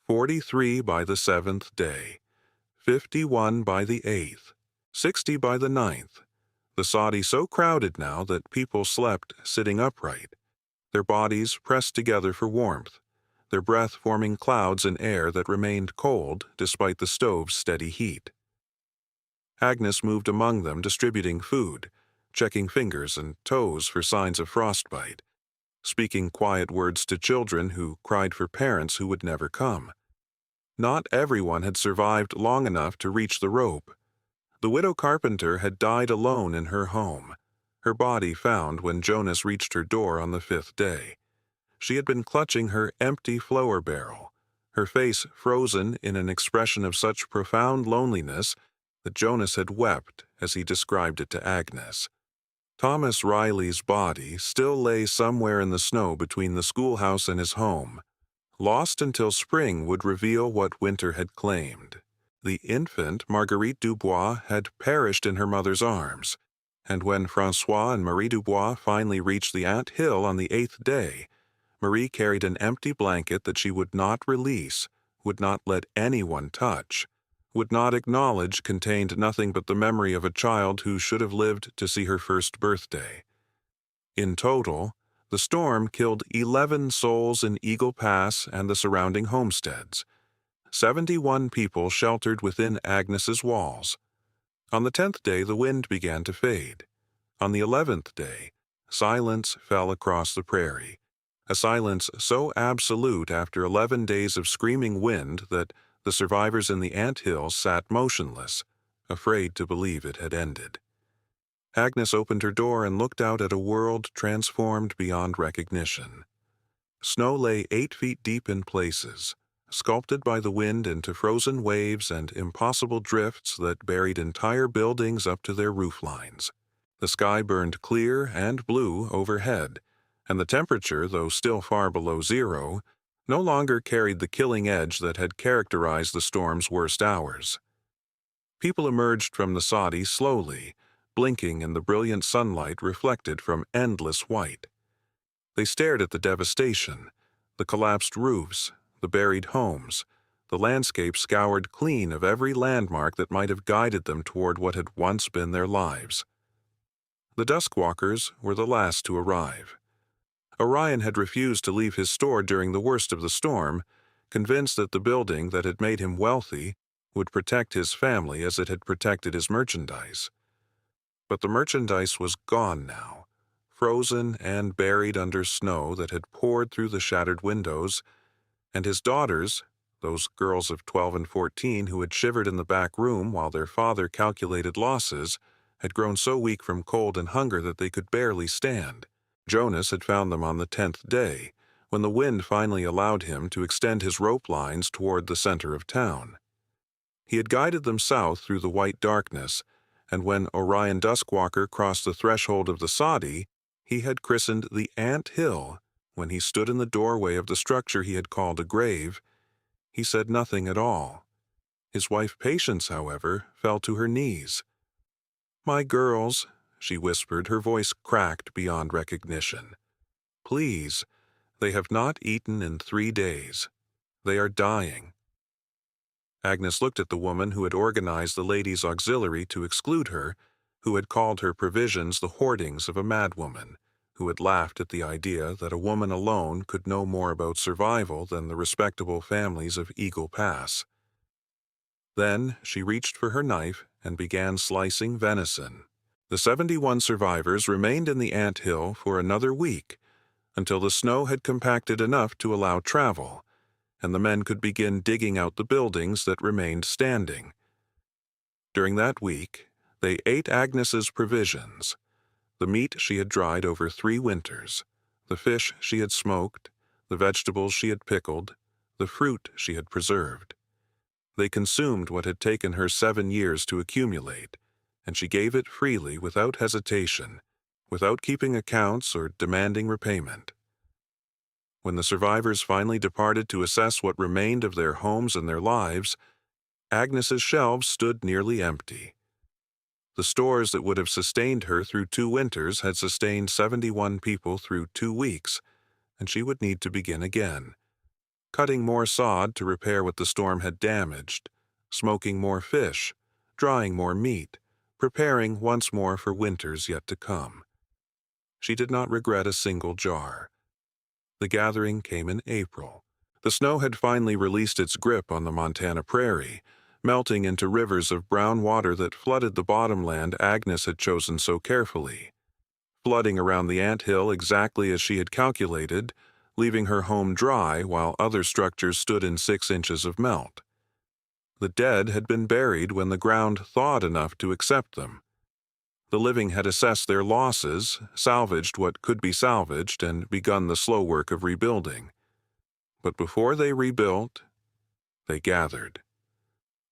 43 by the 7th day, 51 by the 8th, 60 by the 9th. The soddy so crowded now that people slept sitting upright, their bodies pressed together for warmth, their breath forming clouds in air that remained cold despite the stove's steady heat. Agnes moved among them distributing food, checking fingers and toes for signs of frostbite, speaking quiet words to children who cried for parents who would never come. Not everyone had survived long enough to reach the rope. The widow carpenter had died alone in her home, her body found when Jonas reached her door on the 5th day. She had been clutching her empty flour barrel, her face frozen in an expression of such profound loneliness that Jonas had wept as he described it to Agnes. Thomas Riley's body still lay somewhere in the snow between the schoolhouse and his home, lost until spring would reveal what winter had claimed. The infant Marguerite Dubois had perished in her mother's arms, and when François and Marie Dubois finally reached the ant hill on the 8th day, Marie carried an empty blanket that she would not release, would not let anyone touch, would not acknowledge contained nothing but the memory of a child who should have lived to see her first birthday. In total, the storm killed 11 souls in Eagle Pass and the surrounding homesteads. 71 people sheltered within Agnes's walls. On the 10th day, the wind began to fade. On the 11th day, silence fell across the prairie, a silence so absolute after 11 days of screaming wind that the survivors in the ant hill sat motionless, afraid to believe it had ended. Agnes opened her door and looked out at a world transformed beyond recognition. Snow lay 8 feet deep in places, sculpted by the wind into frozen waves and impossible drifts that buried entire buildings up to their roof lines. The sky burned clear and blue overhead, and the temperature, though still far below zero, no longer carried the killing edge that had characterized the storm's worst hours. People emerged from the Saudi slowly, blinking in the brilliant sunlight reflected from endless white. They stared at the devastation, the collapsed roofs, the buried homes, the landscape scoured clean of every landmark that might have guided them toward what had once been their lives. The Duskwalkers were the last to arrive. Orion had refused to leave his store during the worst of the storm, convinced that the building that had made him wealthy would protect his family as it had protected his merchandise. But the merchandise was gone now, frozen and buried under snow that had poured through the shattered windows, and his daughters, those girls of 12 and 14 who had shivered in the back room while their father calculated losses, had grown so weak from cold and hunger that they could barely stand. Jonas had found them on the 10th day, when the wind finally allowed him to extend his rope lines toward the center of town. He had guided them south through the white darkness, and when Orion Duskwalker crossed the threshold of the Saudi, he had christened the Ant Hill. When he stood in the doorway of the structure he had called a grave, he said nothing at all. His wife Patience, however, fell to her knees. "My girls," she whispered, her voice cracked beyond recognition. "Please, they have not eaten in 3 days. They are dying." Agnes looked at the woman who had organized the ladies' auxiliary to exclude her, who had called her provisions the hoardings of a madwoman, who had laughed at the idea that a woman alone could know more about survival than the respectable families of Eagle Pass. Then she reached for her knife and began slicing venison. The 71 survivors remained in the ant hill for another week, until the snow had compacted enough to allow travel, and the men could begin digging out the buildings that remained standing. During that week, they ate Agnes's provisions, the meat she had dried over 3 winters, the fish she had smoked, the vegetables she had pickled, the fruit she had preserved. They consumed what had taken her 7 years to accumulate, and she gave it freely without hesitation, without keeping accounts or demanding repayment. When the survivors finally departed to assess what remained of their homes and their lives, Agnes's shelves stood nearly empty. The stores that would have sustained her through 2 winters had sustained 71 people through 2 weeks, and she would need to begin again, cutting more sod to repair what the storm had damaged, smoking more fish, drying more meat, preparing once more for winters yet to come. She did not regret a single jar. The gathering came in April. The snow had finally released its grip on the Montana prairie, melting into rivers of brown water that flooded the bottomland Agnes had chosen so carefully, flooding around the ant hill exactly as she had calculated, leaving her home dry while other structures stood in 6 inches of melt. The dead had been buried when the ground thawed enough to accept them. The living had assessed their losses, salvaged what could be salvaged, and begun the slow work of rebuilding. But before they rebuilt, they gathered.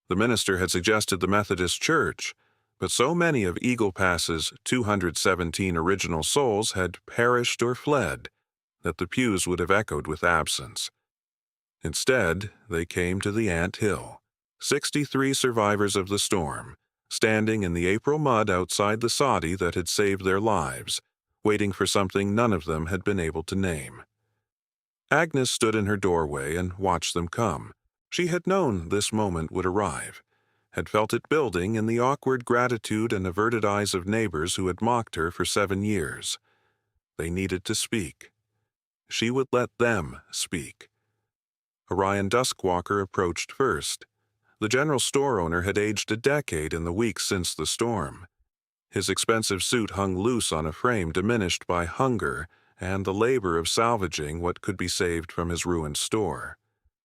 The minister had suggested the Methodist Church, but so many of Eagle Pass's 217 original souls had perished or fled that the pews would have echoed with absence. Instead, they came to the Ant Hill, 63 survivors of the storm, standing in the April mud outside the Saudi that had saved their lives, waiting for something none of them had been able to name. Agnes stood in her doorway and watched them come. She had known this moment would arrive, had felt it building in the awkward gratitude and averted eyes of neighbors who had mocked her for 7 years. They needed to speak. She would let them speak. Orion Duskwalker approached first. The general store owner had aged a decade in the weeks since the storm. His expensive suit hung loose on a frame diminished by hunger and the labor of salvaging what could be saved from his ruined store.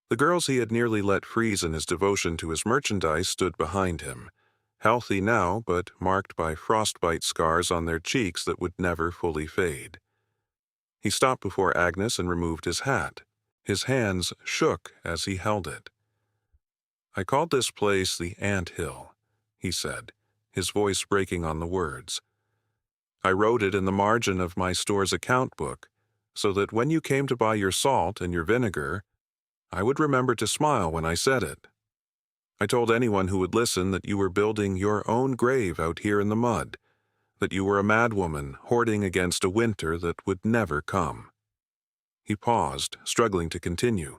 The girls he had nearly let freeze in his devotion to his merchandise stood behind him, healthy now but marked by frostbite scars on their cheeks that would never fully fade. He stopped before Agnes and removed his hat. His hands shook as he held it. "I called this place the Ant Hill," he said, his voice breaking on the words. "I wrote it in the margin of my store's account book, so that when you came to buy your salt and your vinegar, I would remember to smile when I said it. I told anyone who would listen that you were building your own grave out here in the mud, that you were a madwoman hoarding against a winter that would never come." He paused, struggling to continue.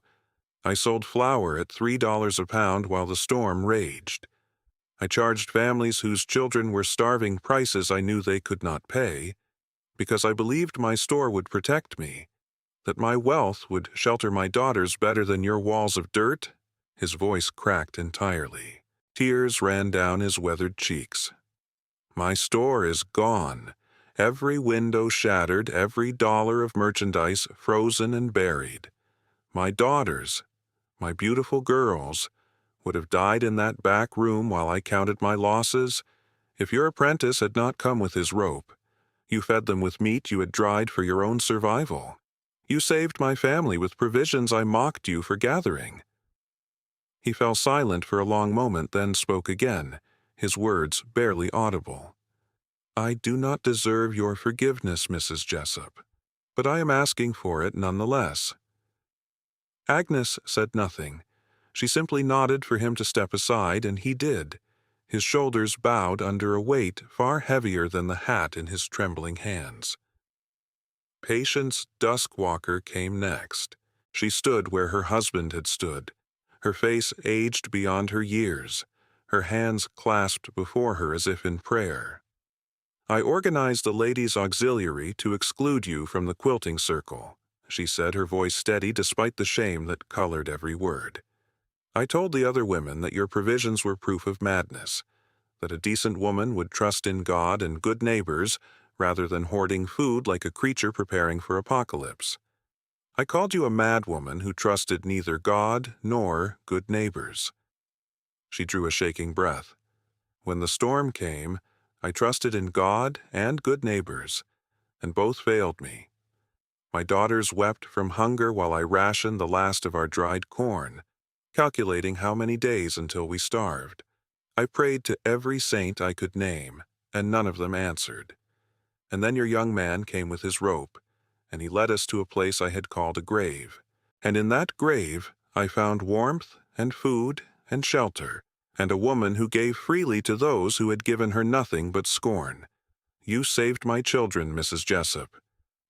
"I sold flour at $3 a pound while the storm raged. I charged families whose children were starving prices I knew they could not pay, because I believed my store would protect me, that my wealth would shelter my daughters better than your walls of dirt." His voice cracked entirely. Tears ran down his weathered cheeks. "My store is gone. Every window shattered, every dollar of merchandise frozen and buried. My daughters, my beautiful girls, would have died in that back room while I counted my losses if your apprentice had not come with his rope. You fed them with meat you had dried for your own survival. You saved my family with provisions I mocked you for gathering." He fell silent for a long moment, then spoke again, his words barely audible. "I do not deserve your forgiveness, Mrs. Jessup, but I am asking for it nonetheless." Agnes said nothing. She simply nodded for him to step aside, and he did. His shoulders bowed under a weight far heavier than the hat in his trembling hands. Patience Duskwalker came next. She stood where her husband had stood, her face aged beyond her years, her hands clasped before her as if in prayer. "I organized a ladies' auxiliary to exclude you from the quilting circle," she said, her voice steady despite the shame that colored every word. "I told the other women that your provisions were proof of madness, that a decent woman would trust in God and good neighbors rather than hoarding food like a creature preparing for apocalypse. I called you a madwoman who trusted neither God nor good neighbors." She drew a shaking breath. "When the storm came, I trusted in God and good neighbors, and both failed me. My daughters wept from hunger while I rationed the last of our dried corn, calculating how many days until we starved. I prayed to every saint I could name, and none of them answered. And then your young man came with his rope, and he led us to a place I had called a grave. And in that grave I found warmth and food and shelter, and a woman who gave freely to those who had given her nothing but scorn. You saved my children, Mrs. Jessup.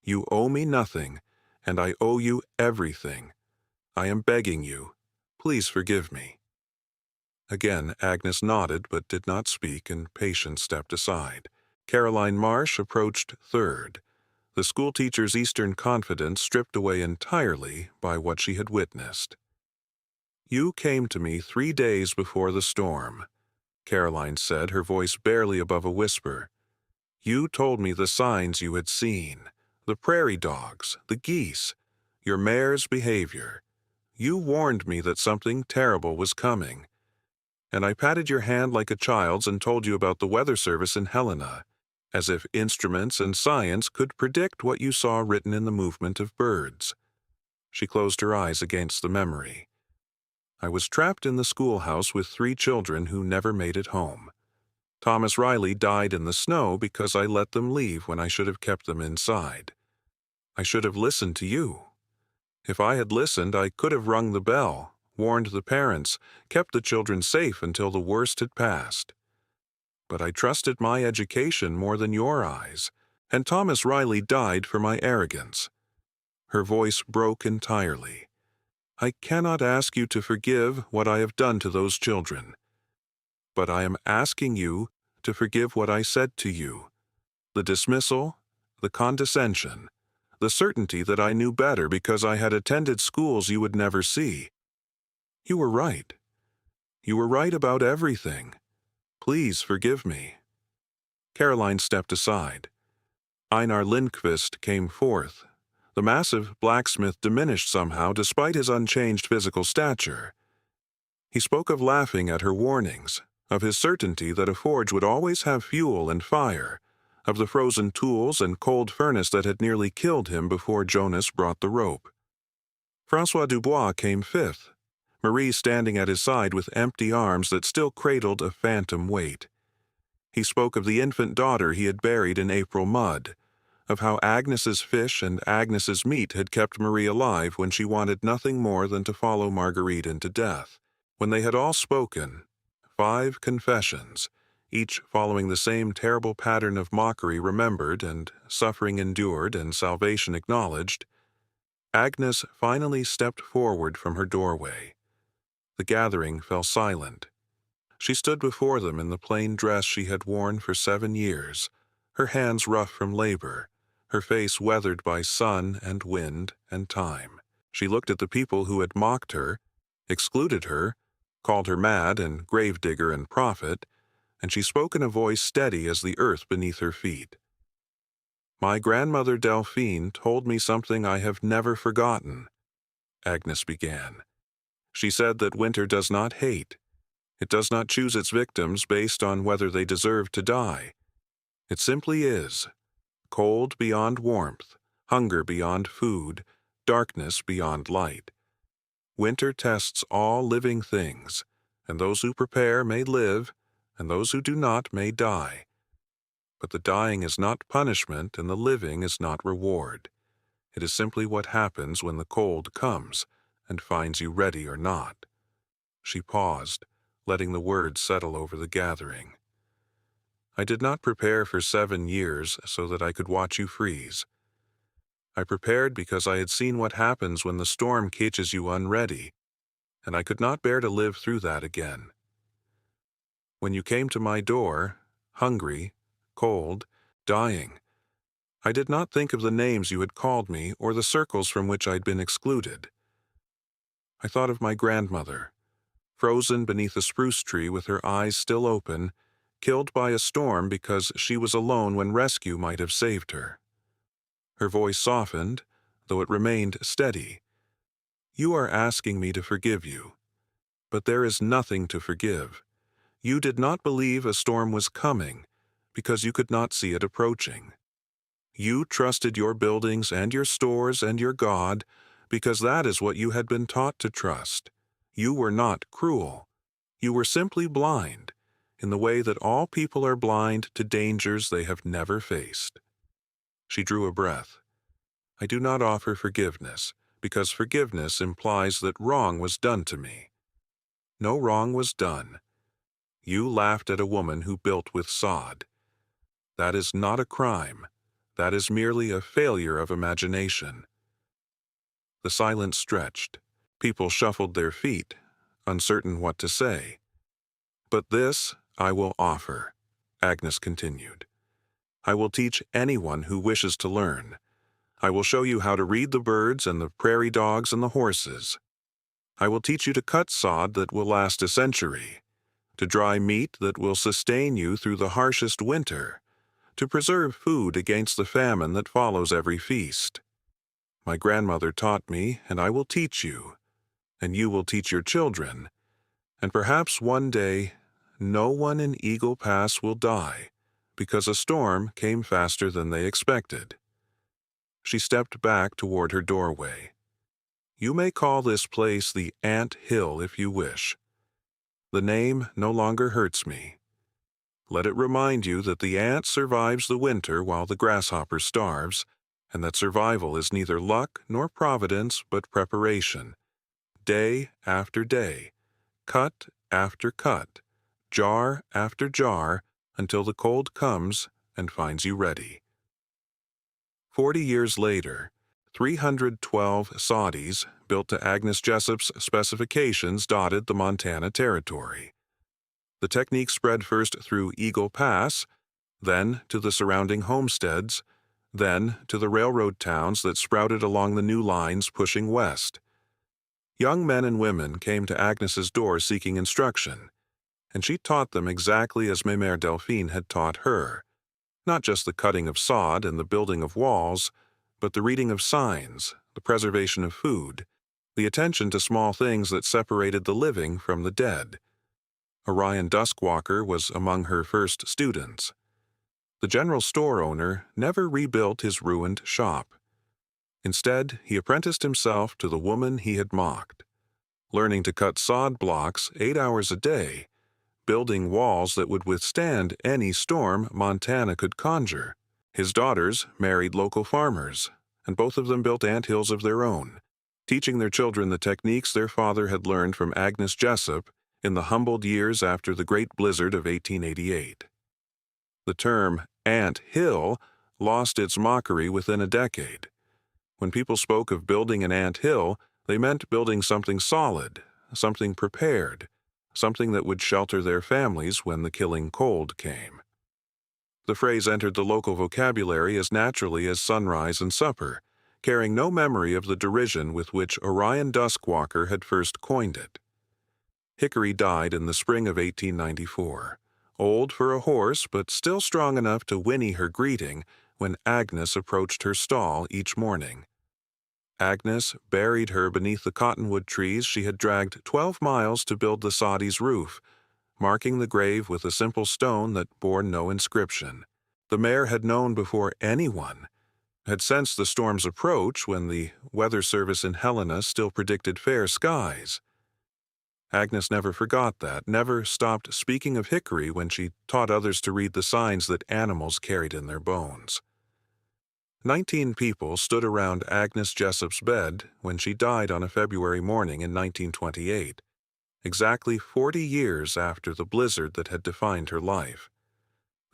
You owe me nothing, and I owe you everything. I am begging you. Please forgive me." Again Agnes nodded but did not speak, and Patience stepped aside. Caroline Marsh approached third, the schoolteacher's Eastern confidence stripped away entirely by what she had witnessed. "You came to me 3 days before the storm," Caroline said, her voice barely above a whisper. "You told me the signs you had seen, the prairie dogs, the geese, your mare's behavior. You warned me that something terrible was coming. And I patted your hand like a child's and told you about the weather service in Helena, as if instruments and science could predict what you saw written in the movement of birds." She closed her eyes against the memory. "I was trapped in the schoolhouse with 3 children who never made it home. Thomas Riley died in the snow because I let them leave when I should have kept them inside. I should have listened to you. If I had listened, I could have rung the bell, warned the parents, kept the children safe until the worst had passed. But I trusted my education more than your eyes, and Thomas Riley died for my arrogance." Her voice broke entirely. "I cannot ask you to forgive what I have done to those children. But I am asking you to forgive what I said to you. The dismissal, the condescension, the certainty that I knew better because I had attended schools you would never see. You were right. You were right about everything. Please forgive me." Caroline stepped aside. Einar Lindqvist came forth. The massive blacksmith diminished somehow despite his unchanged physical stature. He spoke of laughing at her warnings, of his certainty that a forge would always have fuel and fire, of the frozen tools and cold furnace that had nearly killed him before Jonas brought the rope. François Dubois came fifth, Marie standing at his side with empty arms that still cradled a phantom weight. He spoke of the infant daughter he had buried in April mud, of how Agnes's fish and Agnes's meat had kept Marie alive when she wanted nothing more than to follow Marguerite into death. When they had all spoken, 5 confessions, each following the same terrible pattern of mockery remembered and suffering endured and salvation acknowledged, Agnes finally stepped forward from her doorway. The gathering fell silent. She stood before them in the plain dress she had worn for 7 years, her hands rough from labor, her face weathered by sun and wind and time. She looked at the people who had mocked her, excluded her, called her mad and gravedigger and prophet, and she spoke in a voice steady as the earth beneath her feet. "My grandmother Delphine told me something I have never forgotten," Agnes began. "She said that winter does not hate. It does not choose its victims based on whether they deserve to die. It simply is. Cold beyond warmth, hunger beyond food, darkness beyond light. Winter tests all living things, and those who prepare may live, and those who do not may die. But the dying is not punishment, and the living is not reward. It is simply what happens when the cold comes and finds you ready or not." She paused, letting the words settle over the gathering. "I did not prepare for 7 years so that I could watch you freeze. I prepared because I had seen what happens when the storm catches you unready, and I could not bear to live through that again. When you came to my door, hungry, cold, dying, I did not think of the names you had called me or the circles from which I'd been excluded. I thought of my grandmother, frozen beneath a spruce tree with her eyes still open, killed by a storm because she was alone when rescue might have saved her." Her voice softened, though it remained steady. "You are asking me to forgive you. But there is nothing to forgive. You did not believe a storm was coming because you could not see it approaching. You trusted your buildings and your stores and your God because that is what you had been taught to trust. You were not cruel. You were simply blind, in the way that all people are blind to dangers they have never faced." She drew a breath. "I do not offer forgiveness, because forgiveness implies that wrong was done to me. No wrong was done. You laughed at a woman who built with sod. That is not a crime. That is merely a failure of imagination." The silence stretched. People shuffled their feet, uncertain what to say. "But this I will offer," Agnes continued. "I will teach anyone who wishes to learn. I will show you how to read the birds and the prairie dogs and the horses. I will teach you to cut sod that will last a century, to dry meat that will sustain you through the harshest winter, to preserve food against the famine that follows every feast. My grandmother taught me, and I will teach you, and you will teach your children, and perhaps one day no one in Eagle Pass will die because a storm came faster than they expected." She stepped back toward her doorway. "You may call this place the Ant Hill if you wish. The name no longer hurts me. Let it remind you that the ant survives the winter while the grasshopper starves, and that survival is neither luck nor providence but preparation. Day after day, cut after cut, jar after jar, until the cold comes and finds you ready." 40 years later, 312 soddies built to Agnes Jessup's specifications dotted the Montana Territory. The technique spread first through Eagle Pass, then to the surrounding homesteads, then to the railroad towns that sprouted along the new lines pushing west. Young men and women came to Agnes's door seeking instruction, and she taught them exactly as Mère Delphine had taught her, not just the cutting of sod and the building of walls, but the reading of signs, the preservation of food, the attention to small things that separated the living from the dead. Orion Duskwalker was among her first students. The general store owner never rebuilt his ruined shop. Instead, he apprenticed himself to the woman he had mocked, learning to cut sod blocks 8 hours a day, building walls that would withstand any storm Montana could conjure. His daughters married local farmers, and both of them built anthills of their own, teaching their children the techniques their father had learned from Agnes Jessup in the humbled years after the Great Blizzard of 1888. The term ant hill lost its mockery within a decade. When people spoke of building an ant hill, they meant building something solid, something prepared, something that would shelter their families when the killing cold came. The phrase entered the local vocabulary as naturally as sunrise and supper, carrying no memory of the derision with which Orion Duskwalker had first coined it. Hickory died in the spring of 1894, old for a horse but still strong enough to whinny her greeting when Agnes approached her stall each morning. Agnes buried her beneath the cottonwood trees she had dragged 12 miles to build the soddy's roof, marking the grave with a simple stone that bore no inscription. The mare had known before anyone, had sensed the storm's approach when the weather service in Helena still predicted fair skies. Agnes never forgot that, never stopped speaking of Hickory when she taught others to read the signs that animals carried in their bones. 19 people stood around Agnes Jessup's bed when she died on a February morning in 1928, exactly 40 years after the blizzard that had defined her life.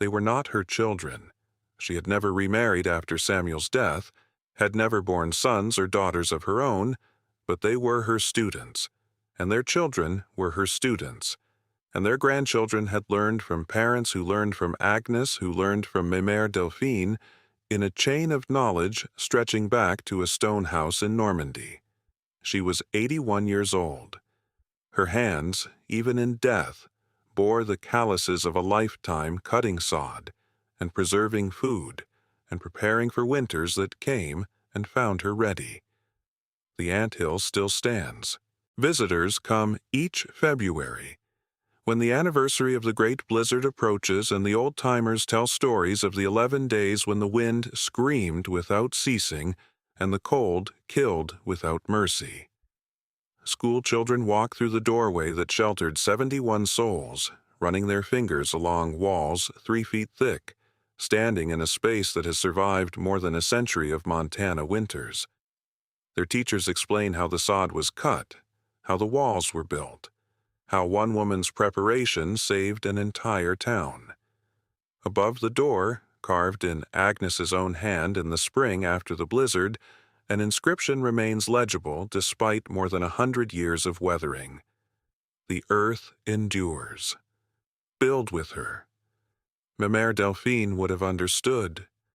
They were not her children. She had never remarried after Samuel's death, had never borne sons or daughters of her own, but they were her students, and their children were her students, and their grandchildren had learned from parents who learned from Agnes, who learned from Mère Delphine, in a chain of knowledge stretching back to a stone house in Normandy. She was 81 years old. Her hands, even in death, bore the calluses of a lifetime cutting sod and preserving food and preparing for winters that came and found her ready. The anthill still stands. Visitors come each February. When the anniversary of the Great Blizzard approaches and the old-timers tell stories of the 11 days when the wind screamed without ceasing and the cold killed without mercy. School children walk through the doorway that sheltered 71 souls, running their fingers along walls 3 feet thick, standing in a space that has survived more than a century of Montana winters. Their teachers explain how the sod was cut, how the walls were built, how one woman's preparation saved an entire town. Above the door, carved in Agnes's own hand in the spring after the blizzard, an inscription remains legible despite more than 100 years of weathering. The earth endures. Build with her. Mère Delphine would have understood.